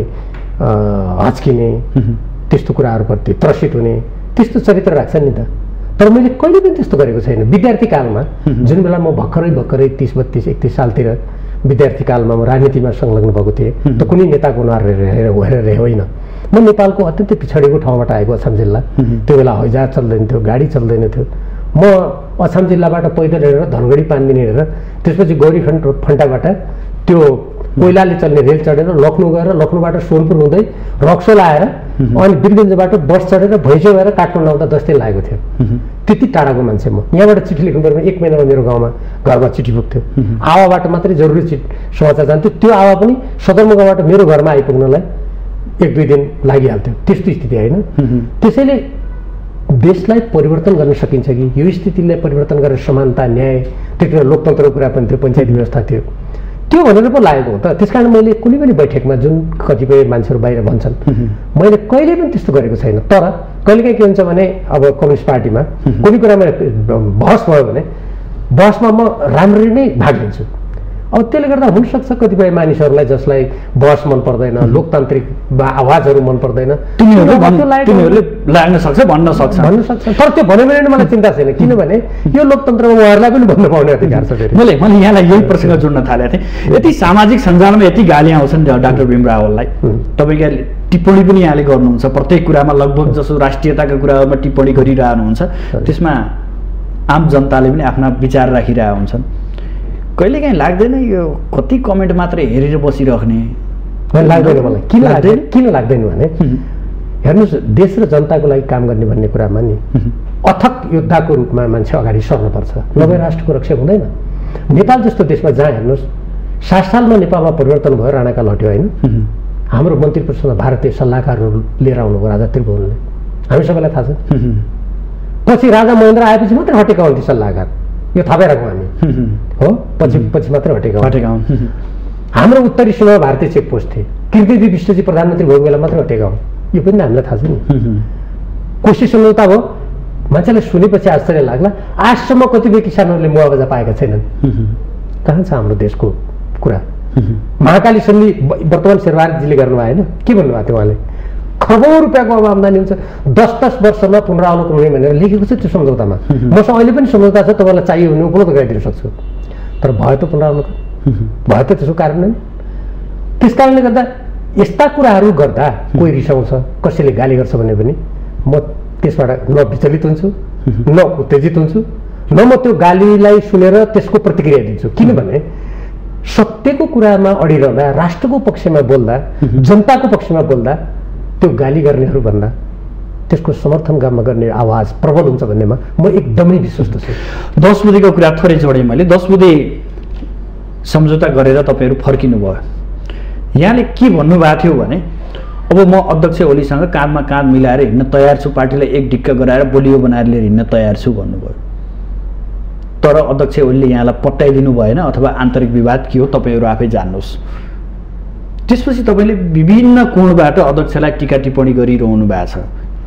Speaker 1: हच्किने, त्यस्तो कुराहरूप्रति त्रसित हुने त्यस्तो चरित्र राख्छ नि त। तर मैले कहिले पनि त्यस्तो गरेको छैन। विद्यार्थी कालमा जुन बेला म भर्खरै 30, 32, 31 सालतिर विद्यार्थी कालमा म राजनीतिमा संलग्न भएको थिएँ, त कुनै नेताको अनुहार हेरेर होइन। म नेपालको अत्यन्तै पिछडेको ठाउँबाट आएको, अछाम जिल्ला। त्यो बेला हवाईजहाज चल्दैन थियो, गाडी चल्दैन थियो। म अछाम जिल्लाबाट पैदल हिँडेर धनगढी पानदिनी हिँडेर त्यसपछि गौरी फन्टाबाट त्यो कोइलाले चल्ने रेल चढेर लखनऊ गएर लखनऊबाट सोनपुर हुँदै रक्सोल आएर अनि वीरगञ्जबाट बस चढेर भैँसो गएर काठमाडौँ आउँदा 10 दिन लागेको थियो। त्यति टाढाको मान्छे म। यहाँबाट चिठी लेख्नु पर्ने 1 महिनामा मेरो घरमा चिठी पुग्थ्यो। आवाबाट मात्रै जरुरी समाचार जान्थ्यो, त्यो आवा पनि सदरमुकामबाट मेरो घरमा आइपुग्नलाई 1-2 दिन लागिहाल्थ्यो। त्यस्तो स्थिति होइन। त्यसैले देशलाई परिवर्तन गर्न सकिन्छ कि यो स्थितिलाई परिवर्तन गरेर समानता, न्याय, त्यतिखेर लोकतन्त्रको कुरा पनि थियो, पञ्चायती व्यवस्था थियो, त्यो भनेर पो लागेको हो त। त्यस कारण मैले कुनै पनि बैठकमा जुन कतिपय मान्छेहरू बाहिर भन्छन् मैले कहिले पनि त्यस्तो गरेको छैन। तर कहिलेकाहीँ के हुन्छ भने अब कम्युनिस्ट पार्टीमा कुनै कुरामा बहस भयो भने बहसमा म राम्ररी नै भाग लिन्छु। अब त्यसले गर्दा हुनसक्छ कतिपय मानिसहरूलाई जसलाई बहस मन पर्दैन, लोकतान्त्रिक आवाजहरू मन पर्दैन,
Speaker 2: तिनीहरूले लाग्न सक्छ, भन्न सक्छ।
Speaker 1: तर त्यो भन्यो भने मलाई चिन्ता छैन, किनभने यो लोकतन्त्रमा उहाँहरूलाई पनि भन्न पाउने अधिकार छ। फेरि
Speaker 2: मैले यहाँलाई यही प्रसङ्ग जोड्न थालेको थिएँ। यति सामाजिक सञ्जालमा यति गाली आउँछन् डाक्टर भीम रावललाई, तपाईँको टिप्पणी पनि यहाँले गर्नुहुन्छ, प्रत्येक कुरामा लगभग जसो राष्ट्रियताका कुराहरूमा टिप्पणी गरिरहनुहुन्छ, त्यसमा आम जनताले पनि आफ्ना विचार राखिरहेका हुन्छन्। कहिलेकाहीँ लाग्दैन यो कति कमेन्ट मात्र हेरेर बसिराख्ने?
Speaker 1: लाग्दैन मलाई। किन लाग्दैन भने हेर्नुहोस्, देश र जनताको लागि काम गर्ने भन्ने कुरामा नि अथक योद्धाको रूपमा मान्छे अगाडि सर्नुपर्छ, नभए राष्ट्रको रक्षा हुँदैन। नेपाल जस्तो देशमा जहाँ हेर्नुहोस् 60 सालमा नेपालमा परिवर्तन भयो, राणाकाल हट्यो होइन, हाम्रो मन्त्री परिषदमा भारतीय सल्लाहकारहरू लिएर आउनुभयो राजा त्रिभुवनले, हामी सबैलाई थाहा छ। पछि राजा महेन्द्र आएपछि मात्रै हटेका हुन् ती सल्लाहकार, यो थाहा पाइरहेको हामी हो, पछि मात्रै हटेका हुन्। हाम्रो उत्तरी सीमामा भारतीय चेकपोस्ट थिए, कीर्तिजी विष्टजी प्रधानमन्त्री भएको बेला मात्रै हटेका हुन्, यो पनि हामीलाई थाहा छ नि। कोशी सम्झौता भयो, मान्छेलाई सुनेपछि आश्चर्य लाग्ला, आजसम्म कतिपय किसानहरूले मुआवजा पाएका छैनन्। कहाँ छ हाम्रो देशको कुरा? महाकाली सन्धि वर्तमान शेरबहादुरजीले गर्नुभयो होइन, के भन्नुभएको थियो उहाँले? खरबौँ रुपियाँको अब आम्दानी हुन्छ, 10-10 वर्षमा पुनरावलोकन हुने भनेर लेखेको छ त्यो सम्झौतामा। मसँग अहिले पनि सम्झौता छ, तपाईँलाई चाहियो भने उपलब्ध गराइदिन सक्छु। तर भयो त पुनरावलोकन, भयो त त्यसको कारण नै। त्यस कारणले गर्दा यस्ता कुराहरू गर्दा कोही रिसाउँछ, कसैले गाली गर्छ भने पनि म त्यसबाट न विचलित हुन्छु, न उत्तेजित हुन्छु, न म त्यो गालीलाई सुनेर त्यसको प्रतिक्रिया दिन्छु। किनभने सत्यको कुरामा अडिरहँदा, राष्ट्रको पक्षमा बोल्दा, जनताको पक्षमा बोल्दा त्यो गाली गर्नेहरू भन्दा त्यसको समर्थन गर्ने आवाज प्रबल हुन्छ भन्नेमा म एकदमै विश्वस्त छु।
Speaker 2: 10 बुँदेको कुरा थोरै जोडेँ मैले। 10 बुँदे सम्झौता गरेर तपाईँहरू फर्किनु भयो। यहाँले के भन्नुभएको थियो भने अब म अध्यक्ष ओलीसँग काँधमा काँध मिलाएर हिँड्न तयार छु, पार्टीलाई एक ढिक्क गराएर बलियो बनाएर लिएर हिँड्न तयार छु भन्नुभयो। तर अध्यक्ष ओलीले यहाँलाई पट्टाइदिनु भएन, अथवा आन्तरिक विवाद के हो तपाईँहरू आफै जान्नुहोस्। त्यसपछि तपाईँले विभिन्न कोणबाट अध्यक्षलाई टीका टिप्पणी गरिरहनु भएको छ।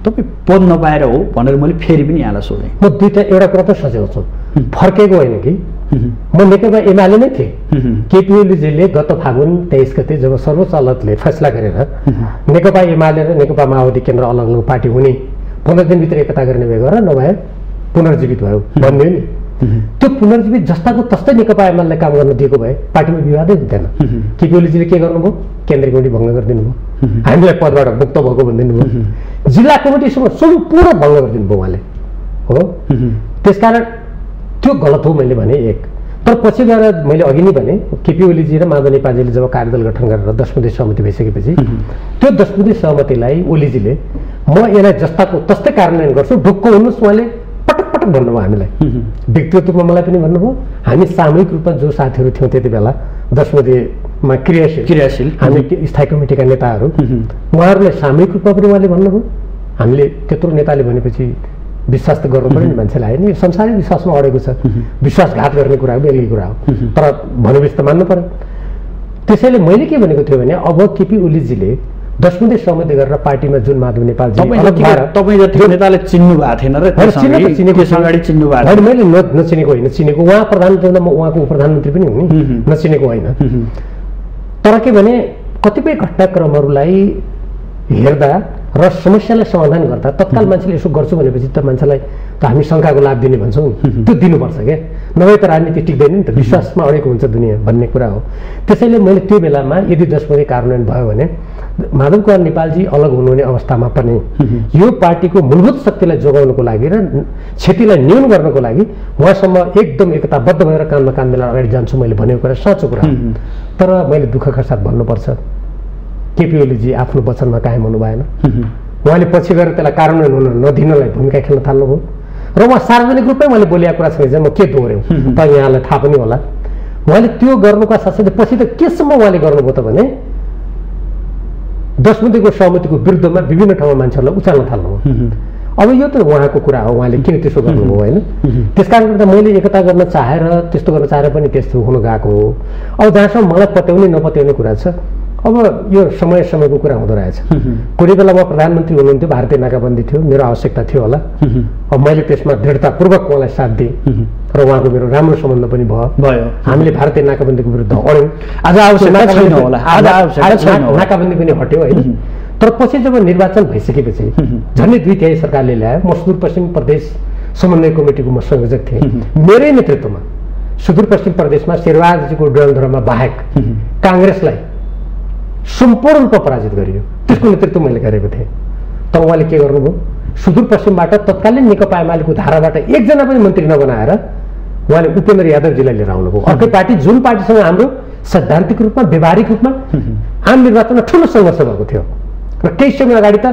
Speaker 2: तपाईँ पद नपाएर हो भनेर मैले फेरि पनि यहाँलाई सोधेँ।
Speaker 1: म दुईवटा एउटा कुरा त सच्याउँछु, फर्केको होइन कि म नेकपा एमाले नै थिएँ। केपी ओलीजीले गत फागुन 23 गते जब सर्वोच्च अदालतले फैसला गरेर नेकपा एमाले र नेकपा माओवादी केन्द्र अलग अलग पार्टी हुने 15 दिनभित्र एकता गर्ने भए गरेर नभए पुनर्जीवित भयो भन्ने हो नि। त्यो पुनर्जीवित जस्ताको तस्तै नेकपा एमालेलाई काम गर्न दिएको भए पार्टीमा विवादै हुँदैन। केपी ओलीजीले के गर्नुभयो? केन्द्रीय कमिटी भङ्ग गरिदिनु भयो, हामीलाई पदबाट मुक्त भएको भनिदिनु भयो, जिल्ला कमिटीसम्म सम्पूर्ण भङ्ग गरिदिनु भयो उहाँले हो। त्यसकारण त्यो गलत हो मैले भने एक। तर पछि गएर मैले अघि नै भने केपी ओलीजी र माधव नेपालजीले जब कार्यदल गठन गरेर 10 बुँदे सहमति भइसकेपछि त्यो 10 बुँदे सहमतिलाई ओलीजीले म यसलाई जस्ताको तस्तै कार्यान्वयन गर्छु ढुक्क हुनुहोस् उहाँले पटक पटक भन्नुभयो हामीलाई। व्यक्तिगत रूपमा मलाई पनि भन्नुभयो। हामी सामूहिक रूपमा जो साथीहरू थियौँ त्यति बेला 10 बुँदेमा क्रियाशील हामी स्थायी कमिटीका नेताहरू, उहाँहरूलाई सामूहिक रूपमा पनि उहाँले भन्नुभयो। हामीले त्यत्रो नेताले भनेपछि विश्वास त गर्नु पर्यो नि मान्छेलाई होइन, संसारै विश्वासमा अडेको छ। विश्वासघात गर्ने कुरा हो, बेग्लै कुरा हो, तर भनेपछि त मान्नु पर्यो। त्यसैले मैले के भनेको थियो भने अब केपी ओलीजीले 10 बुँदे सहमति गरेर पार्टीमा जुन माधव नेपालजी
Speaker 2: तपाईँ जति नेताले चिन्नु भएको थिएन र
Speaker 1: मैले नचिनेको होइन, चिनेको उहाँ प्रधानमन्त्री हुँदा म उहाँको प्रधानमन्त्री पनि हुँ नि, नचिनेको होइन। तर के भने कतिपय घटनाक्रमहरूलाई हेर्दा र समस्यालाई समाधान गर्दा तत्काल मान्छेले यसो गर्छु भनेपछि त मान्छेलाई त हामी शङ्काको लाभ दिने भन्छौँ नि, त्यो दिनुपर्छ क्या, नभए त राजनीति टिक्दैन नि त, विश्वासमा अडेको हुन्छ दुनियाँ भन्ने कुरा हो। त्यसैले मैले त्यो बेलामा यदि 10 बुँदे कार्यान्वयन भयो भने माधव कुमार नेपालजी अलग हुनुहुने अवस्थामा पनि यो पार्टीको मूलभूत शक्तिलाई जोगाउनको लागि र क्षतिलाई न्यून गर्नको लागि उहाँसम्म एकदम एकताबद्ध भएर काँधमा काँध मिलाएर अगाडि जान्छु मैले भनेको कुरा साँचो कुरा। तर मैले दुःखका साथ भन्नुपर्छ केपी ओलीजी आफ्नो वचनमा कायम हुनु भएन। उहाँले पछि गएर त्यसलाई कार्यान्वयन हुन नदिनलाई भूमिका खेल्न थाल्नुभयो र उहाँ सार्वजनिक रूपमै उहाँले बोलेको कुरासँग चाहिँ म के दोहोऱ्यौँ त यहाँलाई थाहा पनि होला। उहाँले त्यो गर्नुका साथसाथै पछि त केसम्म उहाँले गर्नुभयो त भने 10 बुँदेको सहमतिको विरुद्धमा विभिन्न ठाउँमा मान्छेहरूलाई उचाल्न थाल्नुभयो। अब यो त उहाँको कुरा हो, उहाँले किन त्यसो गर्नुभयो होइन। त्यस कारणले गर्दा मैले एकता गर्न चाहेर त्यस्तो गर्न चाहेर पनि त्यस्तो हुन गएको हो। अब जहाँसम्म मलाई पत्याउने नपत्याउने कुरा छ, अब यो समयको कुरा हुँदो रहेछ। कुनै बेला म प्रधानमन्त्री हुनुहुन्थ्यो, भारतीय नाकाबन्दी थियो, मेरो आवश्यकता थियो होला, अब मैले त्यसमा दृढतापूर्वक उहाँलाई साथ दिएँ र उहाँको मेरो राम्रो सम्बन्ध पनि भयो। हामीले भारतीय नाकाबन्दीको विरुद्ध अड्यौँ।
Speaker 2: आज आवश्यकता छैन होला, आज आवश्यकता छैन,
Speaker 1: नाकाबन्दी पनि हट्यो होइन। तर पछि जब निर्वाचन भइसकेपछि झन्डै 2/3 सरकारले ल्यायो। म सुदूरपश्चिम प्रदेश समन्वय कमिटीको म संयोजक थिएँ। मेरै नेतृत्वमा सुदूरपश्चिम प्रदेशमा शेरबहादुरजीको डडेलधुरामा बाहेक काङ्ग्रेसलाई सम्पूर्ण रूपमा पराजित गरियो। त्यसको नेतृत्व मैले गरेको थिएँ। तर उहाँले के गर्नुभयो, सुदूरपश्चिमबाट तत्कालीन नेकपा एमालेको धाराबाट एकजना पनि मन्त्री नबनाएर उहाँले उपेन्द्र यादवजीलाई लिएर आउनुभयो। अर्कै पार्टी, जुन पार्टीसँग हाम्रो सैद्धान्तिक रूपमा व्यावहारिक रूपमा आम निर्वाचनमा ठुलो सङ्घर्ष भएको थियो र केही समय अगाडि त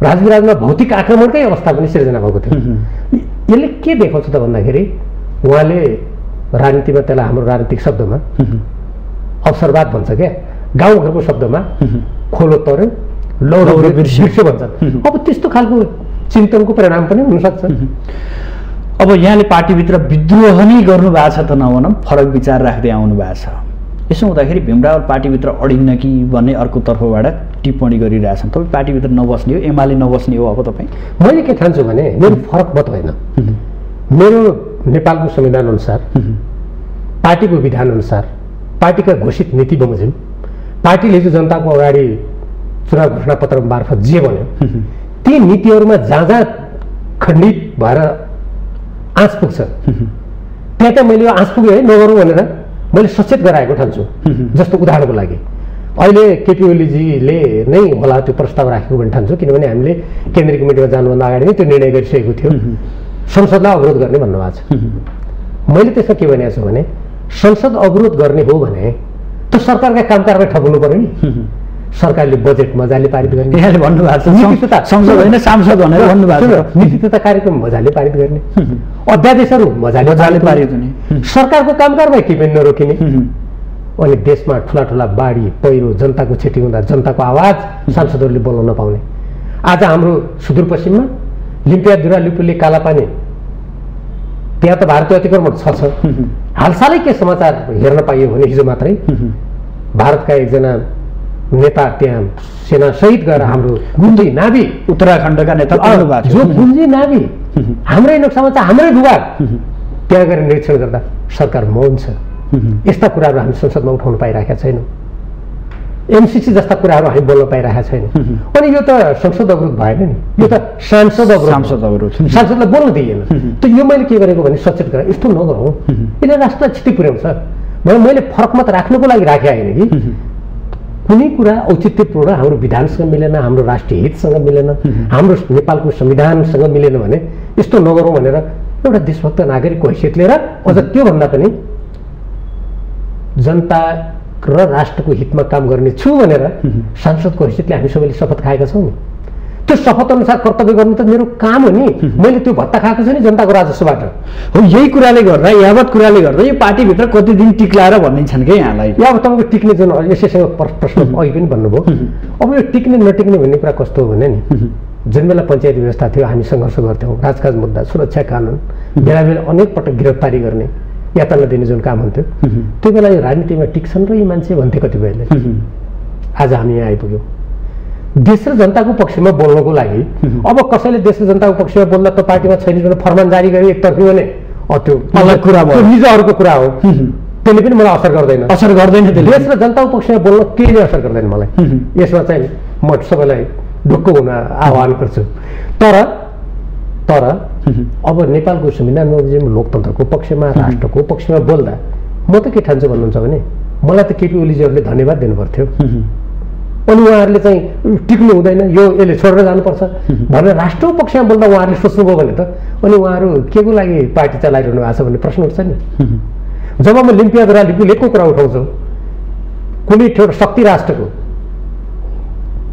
Speaker 1: राजविराजमा भौतिक आक्रमणकै अवस्था पनि सिर्जना भएको थियो। यसले के देखाउँछ त भन्दाखेरि उहाँले राजनीतिमा त्यसलाई हाम्रो राजनीतिक शब्दमा अवसरवाद भन्छ क्या, गाउँघरको शब्दमा खोलो तर्यो लौरो बिर्स्यो भन्छन्। अब त्यस्तो खालको चिन्तनको परिणाम पनि हुनसक्छ।
Speaker 2: अब यहाँले पार्टीभित्र विद्रोह नै गर्नु भएको छ त नभनौँ, फरक विचार राख्दै आउनु भएको छ। यसो हुँदाखेरि भीमराव पार्टीभित्र अडिन्न कि भन्ने अर्को तर्फबाट टिप्पणी गरिरहेछन्। तपाईँ पार्टीभित्र नबस्ने हो, एमाले नबस्ने हो अब तपाईँ?
Speaker 1: मैले के ठान्छु भने मेरो फरक मत होइन। मेरो नेपालको संविधान अनुसार, पार्टीको विधान अनुसार, पार्टीका घोषित नीति बमोजिम पार्टीले जो जनताको अगाडि चुनाव घोषणा पत्र मार्फत जे भन्यो ती नीतिहरूमा जहाँ जहाँ खण्डित भएर आँच पुग्छ त्यहाँ त्यहाँ मैले आँच पुग्यो है नगरौँ भनेर मैले सचेत गराएको ठान्छु। जस्तो उदाहरणको लागि अहिले केपी ओलीजीले नै होला त्यो प्रस्ताव राखेको पनि ठान्छु, किनभने हामीले केन्द्रीय कमिटीमा जानुभन्दा अगाडि नै त्यो निर्णय गरिसकेको थियो संसदलाई अवरोध गर्ने भन्नुभएको छ। मैले त्यसमा के भनेको छु भने संसद अवरोध गर्ने हो भने त सरकारका काम कारबाही ठप्नु पर्यो नि। सरकारले बजेट मजाले पारित गर्ने,
Speaker 2: यहाँले भन्नुभएको छ संसद होइन सांसद भनेर भन्नुभएको छ,
Speaker 1: नीति तथा कार्यक्रम मजाले पारित गर्ने, अध्यादेशहरू मजाले पारित हुने, सरकारको काम कारबाही केही पनि नरोकिने, अनि देशमा ठुला ठुला बाढी पहिरो जनताको क्षति हुँदा जनताको आवाज सांसदहरूले बोल्न नपाउने। आज हाम्रो सुदूरपश्चिममा लिम्पियाधुरा लिपुले कालापानी त्यहाँ त भारतीय अतिक्रमण छ। हालसालै के समाचार हेर्न पाइयो भने हिजो मात्रै भारतका एकजना नेता त्यहाँ सेना शहीद गएर हाम्रो गुन्जी नाभी
Speaker 2: उत्तराखण्डका नेता
Speaker 1: जो गुन्जी नाभी हाम्रै नक्सामा छ, हाम्रै भूभाग त्यहाँ गएर निरीक्षण गर्दा सरकार मौन छ। यस्ता कुराहरू हामी संसदमा उठाउन पाइरहेका छैनौँ। एमसिसी जस्ता कुराहरू हामी बोल्न पाइरहेका छैनौँ। अनि यो त संसद अवरोध भएन नि, यो त सांसद अवरोध, सांसदलाई बोल्न दिइएन। त यो मैले के गरेको भने सचेत गरेँ, यस्तो नगरौँ, यसले राष्ट्रलाई क्षति पुर्याउँछ। मैले फरक मत राख्नुको लागि राखे होइन कि कुनै कुरा औचित्यपूर्ण हाम्रो विधानसँग मिलेन, हाम्रो राष्ट्रिय हितसँग मिलेन, हाम्रो नेपालको संविधानसँग मिलेन भने यस्तो नगरौँ भनेर एउटा देशभक्त नागरिकको हैसियत लिएर अझ त्योभन्दा पनि जनता र राष्ट्रको हितमा काम गर्ने छु भनेर सांसदको हैसियतले हामी सबैले शपथ खाएका छौँ नि। त्यो शपथ अनुसार कर्तव्य गर्नु त मेरो काम हो नि। मैले त्यो भत्ता खाएको छु नि जनताको राजस्वबाट
Speaker 2: हो। यही कुराले गर्दा यावत कुराले गर्दा यो पार्टीभित्र कति दिन टिक्लाएर भन्ने छन् कि यहाँलाई?
Speaker 1: अब तपाईँको टिक्ने जुन यसैसँग प्रश्न अघि पनि भन्नुभयो, अब यो टिक्ने नटिक्ने भन्ने कुरा कस्तो हो भने नि जुन बेला पञ्चायती व्यवस्था थियो हामी सङ्घर्ष गर्थ्यौँ, राजकाज मुद्दा, सुरक्षा कानुन, बेला बेला अनेक पटक गिरफ्तारी गर्ने, यातना दिने जुन काम हुन्थ्यो त्यो बेला यो राजनीतिमा टिक्छन् र यी मान्छे भन्थे कतिपयले। आज हामी यहाँ आइपुग्यौँ देश र जनताको पक्षमा बोल्नको लागि। अब कसैले देश र जनताको पक्षमा बोल्दा त पार्टीमा छैन भने फरमान जारी गरी एकतर्फी भने त्यो अलग कुरा भयो, निजहरूको कुरा हो, त्यसले पनि मलाई असर गर्दैन। देश र जनताको पक्षमा बोल्न केहीले असर गर्दैन मलाई। यसमा चाहिँ म सबैलाई ढुक्क हुन आह्वान गर्छु। तर अब नेपालको संविधान बमोजिम लोकतन्त्रको पक्षमा, राष्ट्रको पक्षमा बोल्दा म त के ठान्छु भन्नुहुन्छ भने मलाई त केपी ओलीजीहरूले धन्यवाद दिनु पर्थ्यो। अनि उहाँहरूले चाहिँ टिक्नु हुँदैन, यो यसले छोडेर जानुपर्छ भनेर राष्ट्रको पक्षमा बोल्दा उहाँहरूले सोच्नुभयो भने त अनि उहाँहरू के को लागि पार्टी चलाइरहनु भएको छ भन्ने प्रश्न उठ्छ नि। जब म लिम्पियाधुरा लिपुलेको कुरा उठाउँछु, कुनै एउटा शक्ति राष्ट्रको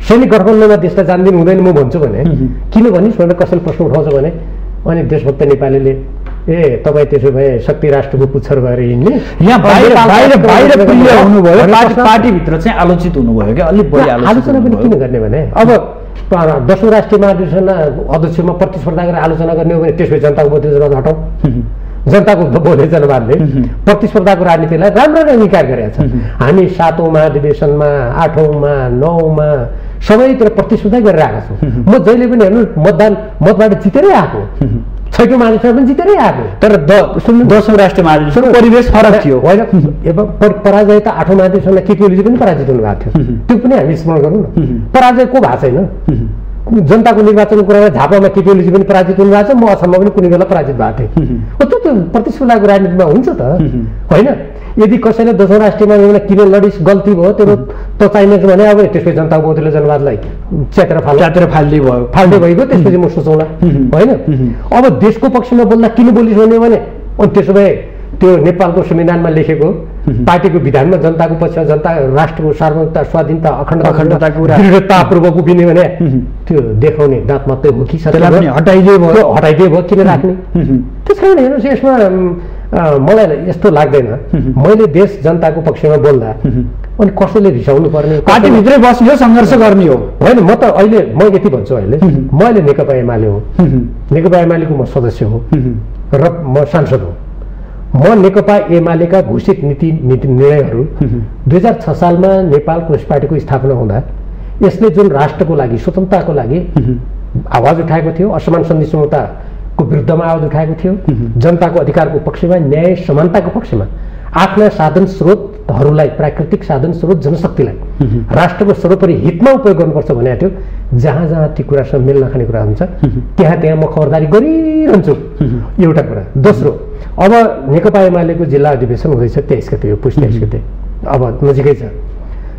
Speaker 1: सैनिक गठबन्धनमा देशलाई जान्दिनु हुँदैन म भन्छु भने किन भनिस् भनेर कसैले प्रश्न उठाउँछ भने अनि देशभक्त नेपालीले ए तपाईँ त्यसो भए शक्ति राष्ट्रको पुच्छर भएर हिँड्ने,
Speaker 2: यहाँ बाहिर प्रिय हुनुभयो, पार्टीभित्र चाहिँ आलोचित हुनुभयो क्या, अलिक बढी
Speaker 1: आलोचना पनि किन गर्ने भने अब 10औं राष्ट्रिय महाधिवेशनमा अध्यक्षमा प्रतिस्पर्धा गरेर आलोचना गर्ने हो भने त्यसपछि जनताको बहुदलीय जनवाद हटाउँ। जनताको बहुदलीय जनवादले प्रतिस्पर्धाको राजनीतिलाई राम्रो नै अंगीकार गरेका छ। हामी 7औं महाधिवेशनमा 8औंमा 9औंमा सबैतिर प्रतिस्पर्धा गरेर आएका छौँ। म जहिले पनि हेर्नु मतबाट जितेरै आएको, 6औं महाधिवेशनमा पनि जितेरै आएको।
Speaker 2: तर 10औं राष्ट्रिय महाधिवेशन परिवेश फरक थियो
Speaker 1: होइन। पराजय त 8औं महाधिवेशनमा केपी ओलीजी पनि पराजित हुनुभएको थियो, त्यो पनि हामी स्मरण गरौँ न। पराजय को भएको छैन? जनताको निर्वाचनको कुरामा झापामा केपी ओलीजी पनि पराजित हुनुभएको छ, म असममा पनि कुनै बेला पराजित भएको थिएँ। त्यो प्रतिस्पर्धाको राजनीतिमा हुन्छ त होइन। यदि कसैले 10औं राष्ट्रिय महाधिवेशनमा किन लडिस गल्ती भयो त्यो त चाहिने भने अब त्यसपछि जनताको बहुदलीय जनवादलाई च्यातेर फाल्ने भइगयो। त्यसपछि म सोचौँला होइन। अब देशको पक्षमा बोल्दा किन बोलिस भने अनि त्यसो भए त्यो नेपालको संविधानमा लेखेको पार्टीको विधानमा जनताको पक्षमा जनता राष्ट्रको सार्वभौमिकता स्वाधीनता अखण्डताको दृढतापूर्वक उभिने भने त्यो देखाउने दाँत मात्रै हो कि हटाइदिए भयो किन राख्ने? त्यस कारण हेर्नुहोस् यसमा मलाई यस्तो लाग्दैन मैले देश जनताको पक्षमा बोल्दा अनि कसैले रिसाउनु पर्ने,
Speaker 2: पार्टीभित्रै बस्ने हो, सङ्घर्ष गर्ने हो
Speaker 1: होइन। म त अहिले म यति भन्छु, अहिले म अहिले नेकपा एमाले हो, नेकपा एमालेको म सदस्य हो र म सांसद हो। म नेकपा एमालेका घोषित नीति निर्णयहरू 2006 सालमा नेपाल कम्युनिस्ट पार्टीको स्थापना हुँदा यसले जुन राष्ट्रको लागि स्वतन्त्रताको लागि आवाज उठाएको थियो, असमान सन्धि समझौताको विरुद्धमा आवाज उठाएको थियो, जनताको अधिकारको पक्षमा, न्याय समानताको पक्षमा आफ्ना साधन स्रोतहरूलाई, प्राकृतिक साधन स्रोत जनशक्तिलाई राष्ट्रको सर्वोपरि हितमा उपयोग गर्नुपर्छ भनेको थियो। जहाँ जहाँ ती कुरासँग मेल नखाने कुरा हुन्छ त्यहाँ म खबरदारी गरिरहन्छु, एउटा कुरा। दोस्रो, अब नेकपा एमालेको जिल्ला अधिवेशन हुँदैछ 23 गते, यो पुस 23 गते अब नजिकै छ।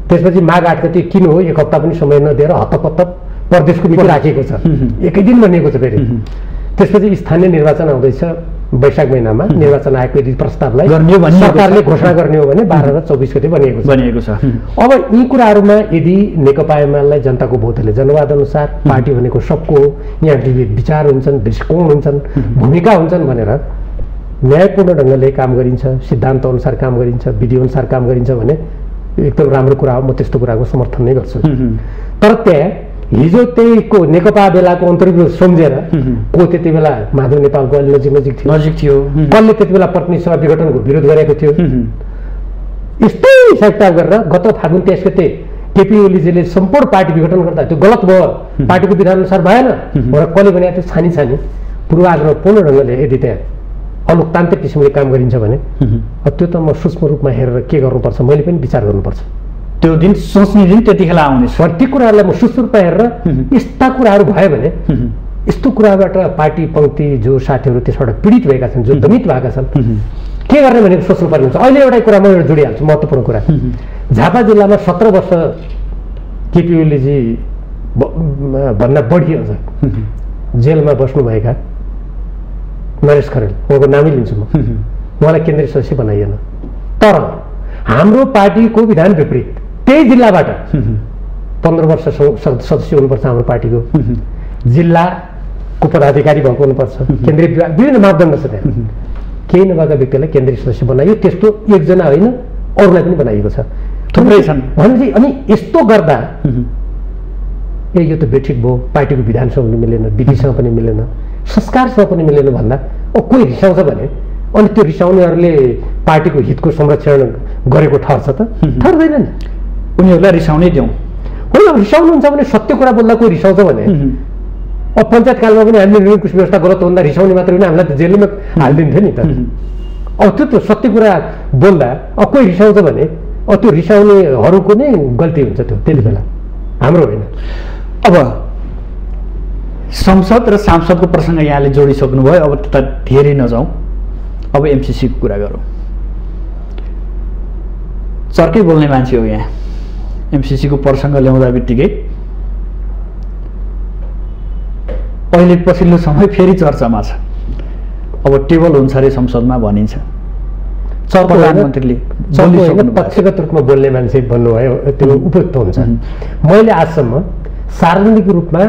Speaker 1: त्यसपछि माघ 8 गते किन हो 1 हप्ता पनि समय नदिएर हतपत्त प्रदेशको मिति राखेको छ, एकै दिन भनिएको छ फेरि। त्यसपछि स्थानीय निर्वाचन आउँदैछ वैशाख महिनामा, निर्वाचन आयोगको यदि प्रस्तावलाई सरकारले घोषणा गर्ने हो भने 12 र 24 गते बनिएको छ। अब यी कुराहरूमा यदि नेकपा एमालेलाई जनताको बहुदलीय जनवाद अनुसार पार्टी भनेको सबको हो, यहाँ विविध विचार हुन्छन्, दृष्टिकोण हुन्छन्, भूमिका हुन्छन् भनेर न्यायपूर्ण ढङ्गले काम गरिन्छ, सिद्धान्त अनुसार काम गरिन्छ, विधि अनुसार काम गरिन्छ भने एकदम राम्रो कुरा हो। म त्यस्तो कुराको समर्थन नै गर्छु। तर त्यहाँ हिजो त्यहीको नेकपा बेलाको अन्तर्गत सम्झेर को त्यति बेला माधव नेपालको अलि नजिक थियो, कसले त्यति बेला प्रतिनिधि सभा विघटनको विरोध गरेको थियो, यस्तै हिसाब गरेर गत फागुन 23 गते केपी ओलीजीले सम्पूर्ण पार्टी विघटन गर्दा त्यो गलत भयो, पार्टीको विधान अनुसार भएन भनेर कसले भनेको थियो? छानी पूर्वाग्रह पूर्ण ढङ्गले यदि त्यहाँ अलोकतान्त्रिक किसिमले काम गरिन्छ भने त्यो त म सूक्ष्म रूपमा हेरेर के गर्नुपर्छ मैले पनि विचार गर्नुपर्छ।
Speaker 2: त्यो दिन सोच्ने दिन त्यतिखेर आउने
Speaker 1: ती कुराहरूलाई म सूक्ष्म रूपमा हेरेर यस्ता कुराहरू भयो भने यस्तो कुराबाट पार्टी पङ्क्ति जो साथीहरू त्यसबाट पीडित भएका छन्, जो दमित भएका छन्, के गर्ने भनेको सोच्नु पर्ने हुन्छ। अहिले एउटा कुरा म जोडिहाल्छु, महत्त्वपूर्ण कुरा। झापा जिल्लामा 17 वर्ष केपी ओलीजी भन्दा बढी अझ जेलमा बस्नुभएका नरेश खरेल, उहाँको नामै लिन्छु म, उहाँलाई केन्द्रीय सदस्य बनाइएन। तर हाम्रो पार्टीको विधान विपरीत त्यही जिल्लाबाट 15 वर्ष सदस्य हुनुपर्छ हाम्रो पार्टीको, जिल्लाको पदाधिकारी भएको हुनुपर्छ, केन्द्रीय विभिन्न मापदण्ड छ त्यहाँ। केही नभएका व्यक्तिलाई केन्द्रीय सदस्य बनाइयो, त्यस्तो एकजना होइन अरूलाई पनि बनाइएको छ,
Speaker 2: थुप्रै छन्
Speaker 1: भनेपछि। अनि यस्तो गर्दा यो त बेठिक भयो, पार्टीको विधानसँग पनि मिलेन, विधिसँग पनि मिलेन, संस्कारसँग पनि मिलेन भन्दा कोही रिसाउँछ भने अनि त्यो रिसाउनेहरूले पार्टीको हितको संरक्षण गरेको ठहर्छ त? ठहर्दैन नि।
Speaker 2: उनीहरूलाई रिसाउनै दिउँ
Speaker 1: होइन, रिसाउनुहुन्छ भने सत्य कुरा बोल्दा कोही रिसाउँछ भने अब पञ्चायत कालमा पनि हामीले निरङ्कुश व्यवस्था गलत हुँदा रिसाउने मात्रै होइन, हामीलाई त जेलमा हालिदिन्थ्यो नि त। अब त्यो सत्य कुरा बोल्दा अब कोही रिसाउँछ भने त्यो रिसाउनेहरूको नै गल्ती हुन्छ, त्यो त्यति बेला हाम्रो होइन।
Speaker 2: अब संसद र सांसदको प्रसङ्ग यहाँले जोडिसक्नुभयो, अब त धेरै नजाउँ, अब एमसिसीको कुरा गरौँ। चर्कै बोल्ने मान्छे हो यहाँ, एमसिसीको प्रसङ्ग ल्याउँदा बित्तिकै अहिले पछिल्लो समय फेरि चर्चामा छ। अब टेबल हुन्छ अरे संसदमा भनिन्छ, प्रधानमन्त्रीले
Speaker 1: पक्षगत रूपमा बोल्ने मान्छे भन्नुभयो, त्यो उपयुक्त हुन्छ। मैले आजसम्म सार्वजनिक रूपमा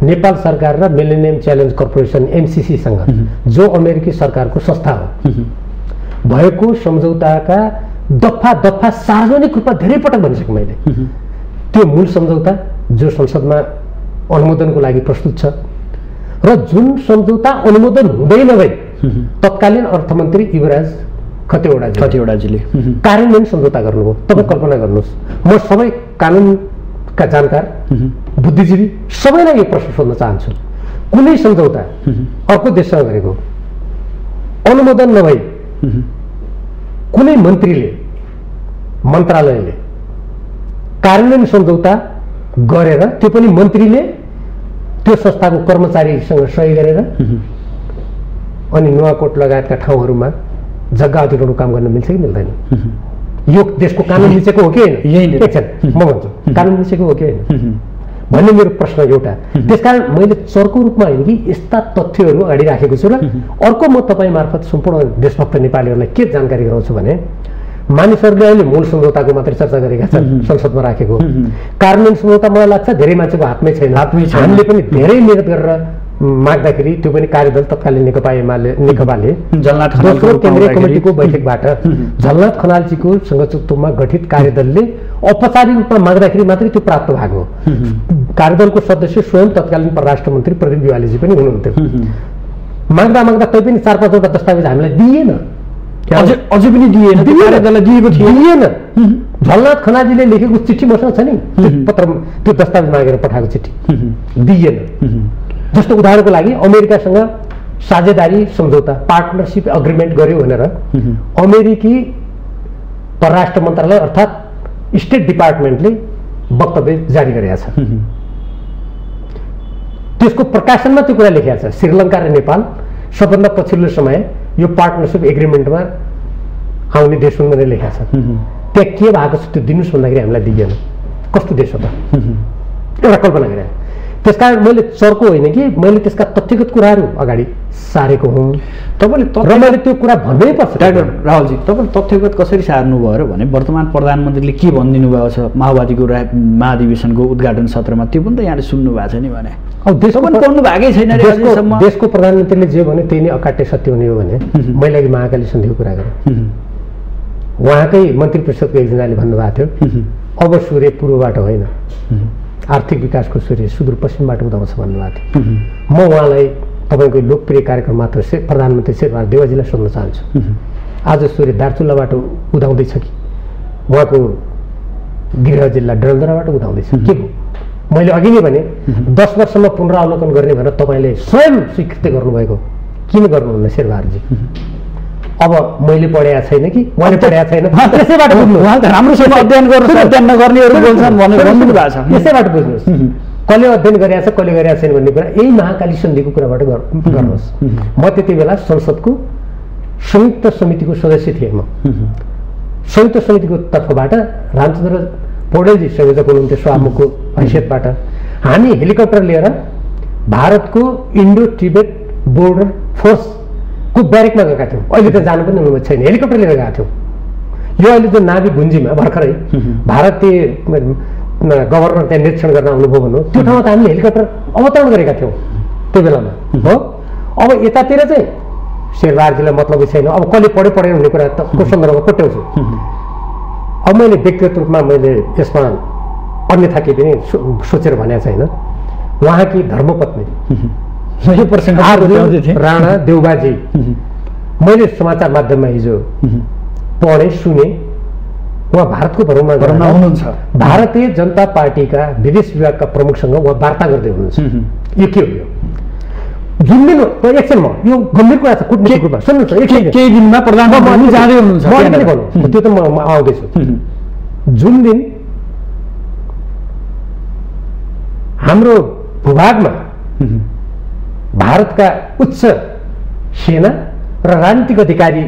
Speaker 1: नेपाल सरकार र मिलेनियम च्यालेन्ज कर्पोरेसन एमसिसीसँग जो अमेरिकी सरकारको संस्था हो भएको सम्झौताका दफा सार्वजनिक रूपमा धेरै पटक भनिसकेँ मैले। त्यो मूल सम्झौता जो संसदमा अनुमोदनको लागि प्रस्तुत छ र जुन सम्झौता अनुमोदन हुँदै नभई तत्कालीन अर्थमन्त्री युवराज खतिवडाजीले कार्यान्वयन सम्झौता गर्नुभयो। तपाईँ कल्पना गर्नुहोस्, म सबै कानुनका जानकार बुद्धिजीवी सबैलाई यो प्रश्न सोध्न चाहन्छु। कुनै सम्झौता अर्को देशसँग गरेको अनुमोदन नभई कुनै मन्त्रालयले कार्यान्वयन सम्झौता गरेर, त्यो पनि मन्त्रीले त्यो संस्थाको कर्मचारीसँग सही गरेर अनि नुवाकोट लगायतका ठाउँहरूमा जग्गा अधिग्रहणको काम गर्न मिल्छ कि मिल्दैन? यो देशको कानुन मिचेको हो कि होइन? एकछिन म भन्छु, कानुन मिचेको हो कि होइन भन्ने मेरो प्रश्न एउटा। त्यसकारण मैले चर्को रूपमा होइन कि यस्ता तथ्यहरू अगाडि राखेको छु। र अर्को म तपाईँ मार्फत सम्पूर्ण देशभक्त नेपालीहरूलाई के जानकारी गराउँछु भने मानिसहरूले अहिले मूल सम्झौताको मात्रै चर्चा गरेका छन्, संसदमा राखेको कार्यान्वयन सम्झौता मलाई लाग्छ धेरै मान्छेको हातमै छैन। हामीले पनि धेरै मेहनत गरेर माग्दाखेरि त्यो पनि कार्यदल तत्कालीन नेकपाले दोस्रो केन्द्रीय कमिटीको बैठकबाट झलनाथ खनालजीको संघचत्वमा गठित कार्यदलले औपचारिक रूपमा माग्दाखेरि मात्रै त्यो प्राप्त भएको हो। कार्यदलको सदस्य स्वयं तत्कालीन परराष्ट्र मन्त्री प्रदीप ग्यावालीजी पनि हुनुहुन्थ्यो। माग्दा तै पनि 4-5वटा दस्तावेज हामीलाई दिएन,
Speaker 2: अझै पनि
Speaker 1: दिएन। झलनाथ खनालजीले लेखेको चिठी मसँग छ नि, त्यो दस्तावेज मागेर पठाएको चिठी दिएन। जस्तो उदाहरणको लागि अमेरिकासँग साझेदारी सम्झौता पार्टनरसिप एग्रिमेन्ट गर्यो भनेर अमेरिकी परराष्ट्र मन्त्रालय अर्थात् स्टेट डिपार्टमेन्टले वक्तव्य जारी गरेका छ। त्यसको प्रकाशनमा त्यो कुरा लेखेको छ, श्रीलङ्का र नेपाल सबभन्दा पछिल्लो समय यो पार्टनरसिप एग्रिमेन्टमा आउने देश हुन् भनेर लेखेको छ। त्यहाँ के भएको छ त्यो दिनुहोस् भन्दाखेरि हामीलाई दिएन। कस्तो देश हो त? एउटा कल्पना गरे। त्यसकारण मैले चर्को होइन कि मैले त्यसका तथ्यगत कुराहरू अगाडि सारेको हुँ।
Speaker 2: तपाईँले
Speaker 1: मैले त्यो कुरा भन्नै पर्छ।
Speaker 2: डाक्टर राहुलजी, तपाईँले तथ्यगत कसरी सार्नुभयो र भने वर्तमान प्रधानमन्त्रीले के भनिदिनु भएको छ माओवादीको महाधिवेशनको उद्घाटन सत्रमा, त्यो पनि त यहाँले सुन्नु भएको छ नि। भने
Speaker 1: अब देश
Speaker 2: पनि पढ्नु भएकै छैन
Speaker 1: देशको प्रधानमन्त्रीले जे भने त्यही नै अकाट्य सत्य हुने हो भने मैले अघि महाकाली सन्धिको कुरा गरेँ। उहाँकै मन्त्री परिषदको एकजनाले भन्नुभएको थियो अब सूर्य पूर्वबाट होइन, आर्थिक विकासको सूर्य सुदूरपश्चिमबाट उदाउँछ भन्नुभएको थियो। म उहाँलाई तपाईँको लोकप्रिय कार्यक्रम मात्र प्रधानमन्त्री शेरबहादुर देउवाजीलाई सोध्न चाहन्छु, आज सूर्य दार्चुलाबाट उदाउँदैछ कि उहाँको गृह जिल्ला डडेलधुराबाट उदाउँदैछ के हो? मैले अघि नै भने 10 वर्षमा पुनरावलोकन गर्ने भनेर तपाईँले स्वयं स्वीकृति गर्नुभएको, किन गर्नुहुन्न शेरबहादुरजी? अब मैले पढेको छैन कि उहाँले पढेको छैन, त्यसैबाट बुझ्नु।
Speaker 2: राम्रोसँग अध्ययन गर्नु, अध्ययन नगर्नेहरू बोल्छन् भनेर भन्नु भएको छ।
Speaker 1: त्यसैबाट बुझ्नुहोस् कसले अध्ययन गरेका छ कसले गरेका छैन भन्ने कुरा यही महाकाली सन्धिको कुराबाट गर्नुहोस्। म त्यति बेला संसदको संयुक्त समितिको सदस्य थिएँ। म संयुक्त समितिको तर्फबाट रामचन्द्र पौडेलजी संयोजक हुनुहुन्थ्यो सभामुखको हैसियतबाट हामी हेलिकप्टर लिएर भारतको इन्डो तिब्बत बोर्डर फोर्सको ब्यारेकमा गएका थियौँ। अहिले त जानु पनि अनुमति छैन, हेलिकप्टर लिएर गएका थियौँ। यो अहिले जो नाभि गुन्जीमा भर्खरै भारतीय गभर्नर त्यहाँ निरीक्षण गर्न आउनुभयो भनौँ, त्यो ठाउँमा त हामीले हेलिकप्टर अवतरण गरेका थियौँ त्यो बेलामा हो। अब यतातिर चाहिँ शेरबहादुरजीलाई मतलबै छैन। अब कसले पढेन भन्ने कुरा को सन्दर्भमा कोट्याउँछु। अब मैले व्यक्तिगत रूपमा मैले यसमा अन्यथा केही पनि सोचेर भनेको छैन। उहाँकी धर्मपत्नी राणा देउबाजी मैले समाचार माध्यममा हिजो पढेँ सुने, उहाँ भारतको भ्रमणमा
Speaker 2: हुनुहुन्छ।
Speaker 1: भारतीय जनता पार्टीका विदेश विभागका प्रमुखसँग उहाँ वार्ता गर्दै हुनुहुन्छ। यो के हो? यो जुन दिन एकछिनमा यो गम्भीर कुरा छ कुटनीतिक रूपमा सुन्नुहोस्।
Speaker 2: केही दिनमा प्रधानमन्त्री जाँदै हुनुहुन्छ
Speaker 1: त्यो त म आउँदैछु। जुन दिन हाम्रो भूभागमा भारतका उच्च सेना र राजनीतिक अधिकारी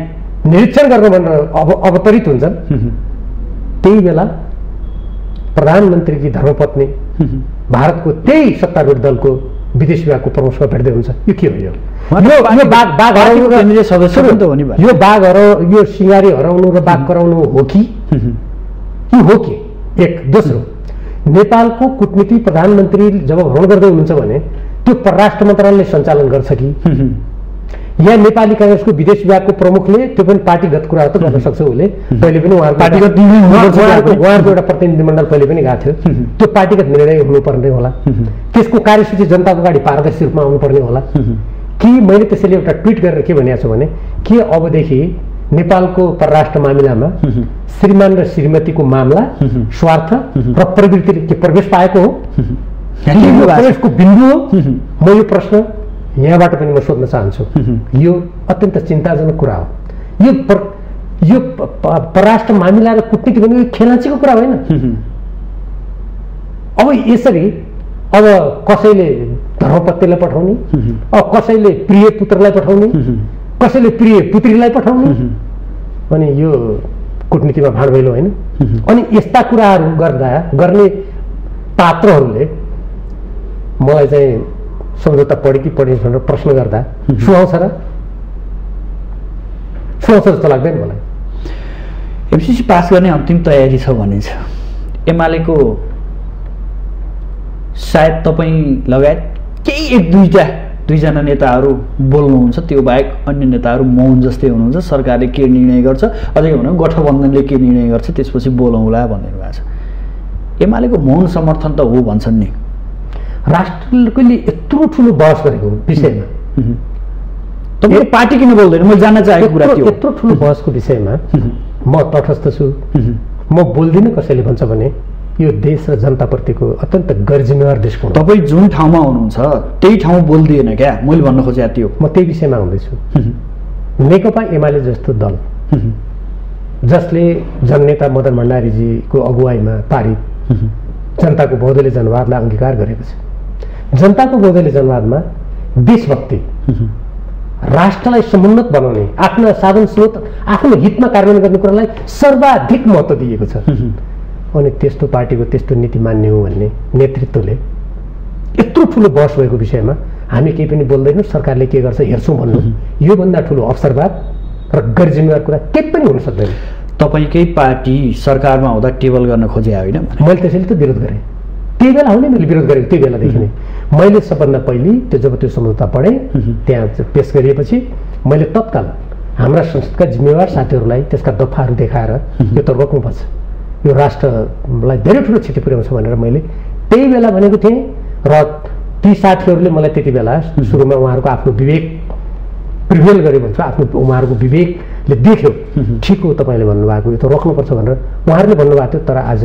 Speaker 1: निरीक्षण गर्न भनेर अवतरित हुन्छन्, त्यही बेला प्रधानमन्त्रीकी धर्मपत्नी भारतको त्यही सत्तारूढ दलको विदेश विभागको प्रमुखसँग भेट्दै हुन्छ। यो के हो? यो बाघ यो सिँगारी हराउनु र बाघ कराउनु हो कि हो कि? एक दोस्रो, नेपालको कूटनीति प्रधानमन्त्री जब भ्रमण गर्दै हुनुहुन्छ भने त्यो परराष्ट्र मन्त्रालयले सञ्चालन गर्छ कि यहाँ नेपाली काङ्ग्रेसको विदेश विभागको प्रमुखले त्यो पनि पार्टीगत कुरा त गर्न सक्छ उसले पहिले पनि उहाँको एउटा प्रतिनिधिमण्डल पहिले पनि गएको थियो त्यो पार्टीगत निर्णय हुनुपर्ने होला त्यसको कार्यसूची जनताको अगाडि पारदर्शी रूपमा आउनुपर्ने होला कि मैले त्यसैले एउटा ट्विट गरेर के भनेको छु भने के अबदेखि नेपालको परराष्ट्र मामिलामा श्रीमान र श्रीमतीको मामला स्वार्थ र प्रवृत्तिले के प्रवेश पाएको हो प्रवेशको बिन्दु हो म यो प्रश्न यहाँबाट पनि म सोध्न चाहन्छु यो अत्यन्त चिन्ताजनक कुरा हो यो परराष्ट्र मामिला र कूटनीति भनेको खेलाँचीको कुरा होइन अब यसरी अब कसैले धर्मपत्नीलाई पठाउने अब कसैले प्रिय पुत्रलाई पठाउने कसैले प्रिय पुत्रीलाई पठाउने अनि यो कूटनीतिमा भाँडभैलो होइन अनि यस्ता कुराहरू गर्ने पात्रहरूले मलाई चाहिँ सम्झौता पढ्यो कि पढिन्छ भनेर प्रश्न गर्दा सुहाउँछ र सुहाउँछ जस्तो लाग्दैन मलाई
Speaker 2: एमसीसी पास गर्ने अन्तिम तयारी छ भनिन्छ एमालेको सायद तपाईँ लगायत केही दुईजना नेताहरू बोल्नुहुन्छ त्यो बाहेक अन्य नेताहरू मौन जस्तै हुनुहुन्छ सरकारले के निर्णय गर्छ अझै भनौँ गठबन्धनले के निर्णय गर्छ त्यसपछि बोलौँला भनिरहनु भएको छ एमालेको मौन समर्थन त हो भन्छन् नि
Speaker 1: राष्ट्रले यत्रो ठुलो बहस गरेको विषयमा
Speaker 2: तपाईँ पार्टी किन बोल्दैन म जान्न चाहेको कुरा त्यो
Speaker 1: यत्रो ठुलो बहसको विषयमा म तटस्थ छु म बोल्दिनँ कसैले भन्छ भने यो देश र जनताप्रतिको अत्यन्त गैरजिम्मेवार दृष्टिकोण
Speaker 2: तपाईँ जुन ठाउँमा हुनुहुन्छ त्यही ठाउँ बोल्दिएन क्या मैले भन्न खोजेको त्यो
Speaker 1: म त्यही विषयमा आउँदैछु नेकपा एमाले जस्तो दल जसले जननेता मदन भण्डारीजीको अगुवाईमा पारित जनताको बहुदलीय जनवादलाई अङ्गीकार गरेको छ जनताको बहुदलीय जनवादमा देशभक्ति राष्ट्रलाई समुन्नत बनाउने आफ्ना साधन स्रोत आफ्नो हितमा कार्यान्वयन गर्ने कुरालाई सर्वाधिक महत्त्व दिएको छ अनि त्यस्तो पार्टीको त्यस्तो नीति मान्ने हो भन्ने नेतृत्वले यत्रो ठुलो बहस भएको विषयमा हामी केही पनि बोल्दैनौँ सरकारले के गर्छ हेर्छौँ भन्नु योभन्दा ठुलो अवसरवाद र गैरजिम्मेवार कुरा केही पनि हुन सक्दैन
Speaker 2: तपाईँकै पार्टी सरकारमा हुँदा टेबल गर्न खोजे होइन
Speaker 1: मैले त्यसैले त विरोध गरेँ त्यही बेला हो नि मैले विरोध गरेको त्यही बेलादेखि नै मैले सबभन्दा पहिले त्यो जब त्यो सम्झौता पढेँ त्यहाँ पेश गरिएपछि मैले तत्काल हाम्रा संसदका जिम्मेवार साथीहरूलाई त्यसका दफाहरू देखाएर यो त रोक्नुपर्छ यो राष्ट्रलाई धेरै ठुलो क्षति पुर्याउँछ भनेर मैले त्यही बेला भनेको थिएँ र ती साथीहरूले मलाई त्यति बेला सुरुमा उहाँहरूको आफ्नो विवेक प्रिभेल गर्यो भन्छ आफ्नो उहाँहरूको विवेकले देख्यो ठिक हो तपाईँले भन्नुभएको यो त रोक्नुपर्छ भनेर उहाँहरूले भन्नुभएको थियो तर आज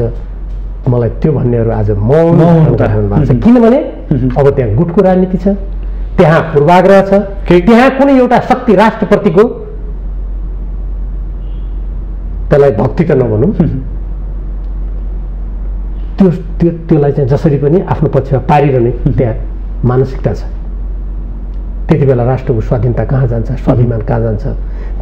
Speaker 1: मलाई त्यो भन्नेहरू आज मौन भएको छ किनभने अब त्यहाँ गुटको राजनीति छ त्यहाँ पूर्वाग्रह छ त्यहाँ कुनै एउटा शक्ति राष्ट्रप्रतिको त्यसलाई भक्ति त नभनौँ त्यसलाई चाहिँ जसरी पनि आफ्नो पक्षमा पारिरहने त्यहाँ मानसिकता छ त्यति बेला राष्ट्रको स्वाधीनता कहाँ जान्छ स्वाभिमान कहाँ जान्छ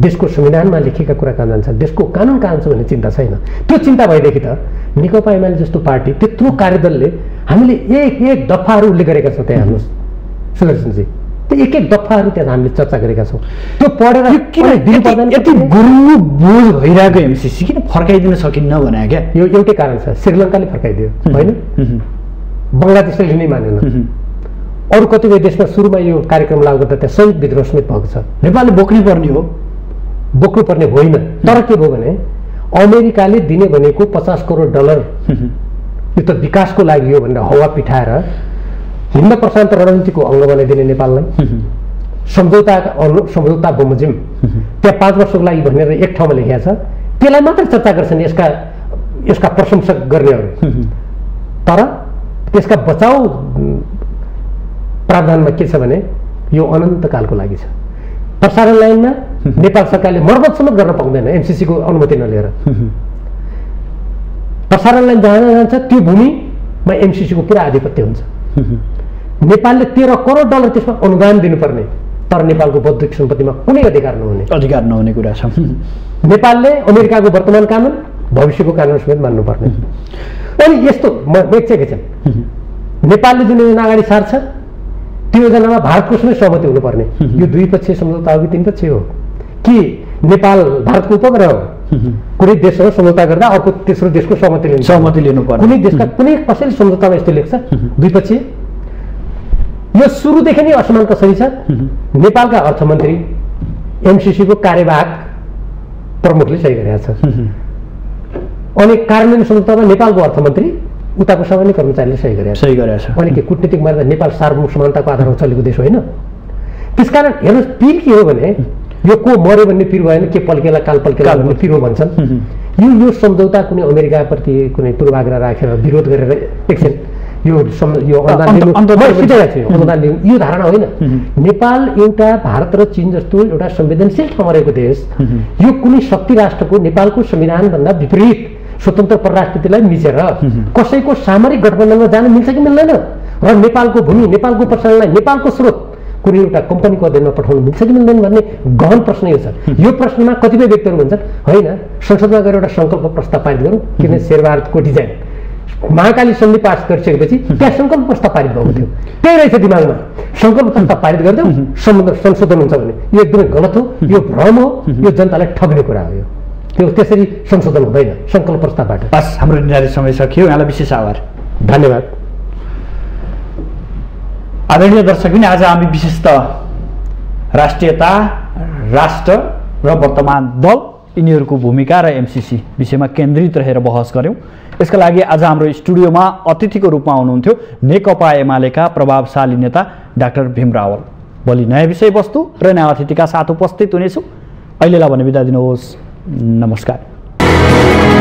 Speaker 1: देशको संविधानमा लेखेका कुरा कहाँ जान्छ देशको कानुन कहाँ जान्छ भन्ने चिन्ता छैन त्यो चिन्ता भएदेखि त नेकपा एमाले जस्तो पार्टी त्यत्रो कार्यदलले हामीले एक दफाहरू उल्लेख गरेका छौँ त्यहाँ हेर्नुहोस् सुदर्शनजी त्यो एक दफाहरू त्यहाँ हामीले चर्चा गरेका छौँ त्यो पढेर
Speaker 2: यति गुरु बोझ भइरहेको एमसीसी किन फर्काइदिन सकिन्न भने क्या
Speaker 1: यो एउटै कारण छ श्रीलङ्काले फर्काइदियो होइन बङ्गलादेशले लिनै मानेन अरू कतिपय देशमा सुरुमा यो कार्यक्रम लागु गर्दा त्यहाँ संयुक्त विद्रोह समेत भएको छ
Speaker 2: नेपालले बोक्नुपर्ने हो
Speaker 1: बोक्नुपर्ने होइन तर के भयो भने अमेरिकाले दिने भनेको $50 करोड यो त विकासको लागि हो भनेर हवा पिठाएर हिन्द प्रशान्त रणनीतिको अङ्ग बनाइदिने नेपाललाई सम्झौता बमोजिम त्यहाँ 5 वर्षको लागि भनेर एक ठाउँमा लेखिएको छ त्यसलाई मात्र चर्चा गर्छन् यसका प्रशंसक गर्नेहरू तर त्यसका बचाउ प्रावधानमा के छ भने यो अनन्तकालको लागि छ प्रसारण लाइनमा नेपाल सरकारले मर्मत समेत गर्न पाउँदैन एमसीसीको अनुमति नलिएर प्रसारण लाइन जहाँ जान्छ त्यो भूमिमा एमसीसीको पुरा आधिपत्य हुन्छ नेपालले $13 करोड त्यसमा अनुदान दिनुपर्ने तर नेपालको बौद्धिक सम्पत्तिमा कुनै अधिकार नहुने
Speaker 2: कुरा छ
Speaker 1: नेपालले अमेरिकाको वर्तमान कानुन भविष्यको कानुन समेत मान्नुपर्ने अनि यस्तो एकछिन नेपालले जुन योजना अगाडि सार्छ त्यो योजनामा भारतको समेत सहमति हुनुपर्ने यो द्विपक्षीय सम्झौता हो कि तीनपक्षीय हो कि नेपाल भारतको उपग्रह हो कुनै देशसँग सम्झौता गर्दा अर्को तेस्रो देशको सहमति लिनुपर्ने कुनै देशका कुनै कसैले सम्झौतामा यस्तो लेख्छ द्विपक्षीय यो सुरुदेखि नै असमान कसरी छ नेपालका अर्थमन्त्री एमसिसीको कार्यवाहक प्रमुखले सही गरेका छ। अनि कार्यान्वयन सम्झौतामा नेपालको अर्थमन्त्री उताको सामान्य कर्मचारीले सही गरेका छ। अनि के कूटनीतिक मर्यादा नेपाल सार्वभौम समानताको आधारमा चलेको देश होइन। त्यसकारण हेर्नुहोस् पिर के हो भने यो को मर्यो भन्ने पिर भएन, के पल्केला काल पल्केला भन्ने पिर हो भन्छन्। यो सम्झौता कुनै अमेरिकाप्रति कुनै पूर्वाग्रह राखेर विरोध गरेर एकछिन यो अनुदान दिनु यो धारणा होइन। नेपाल एउटा भारत र चीन जस्तो एउटा संवेदनशील ठाउँमा रहेको देश, यो कुनै शक्ति राष्ट्रको नेपालको संविधानभन्दा विपरीत स्वतन्त्र परराष्ट्र नीतिलाई मिचेर कसैको सामरिक गठबन्धनमा जान मिल्छ कि मिल्दैन, र नेपालको भूमि, नेपालको प्रसारणलाई, नेपालको स्रोत कुनै एउटा कम्पनीको अध्ययनमा पठाउनु मिल्छ कि मिल्दैन भन्ने गहन प्रश्न यो छ। यो प्रश्नमा कतिपय व्यक्तिहरू भन्छन् होइन संसदमा गएर एउटा सङ्कल्प प्रस्ताव पारित गरौँ, किन शेरबहादुरको डिजाइन महाकाली सन्धि पास गरिसकेपछि त्यहाँ सङ्कल्प प्रस्ताव पारित भएको थियो, त्यही रहेछ दिमागमा, सङ्कल्प प्रस्ताव पारित गरिदेऊ संशोधन हुन्छ भने। यो एकदमै गलत हो, यो भ्रम हो, यो जनतालाई ठग्ने कुरा हो। त्यो त्यसरी संशोधन हुँदैन सङ्कल्प प्रस्तावबाट।
Speaker 2: बस हाम्रो निर्धारित समय सकियो। यहाँलाई विशेष आभार,
Speaker 1: धन्यवाद।
Speaker 2: आदरणीय दर्शकबिन, आज हामी विशेषतः राष्ट्रियता, राष्ट्र र वर्तमान दल, यिनीहरूको भूमिका र एमसिसी विषयमा केन्द्रित रहेर बहस गऱ्यौँ। यसका लागि आज हाम्रो स्टुडियोमा अतिथिको रूपमा हुनुहुन्थ्यो नेकपा एमालेका प्रभावशाली नेता डाक्टर भीम रावल। भोलि नयाँ विषयवस्तु र नयाँ अतिथिका साथ उपस्थित हुनेछु। अहिलेलाई भने बिदा दिनुहोस्। नमस्कार।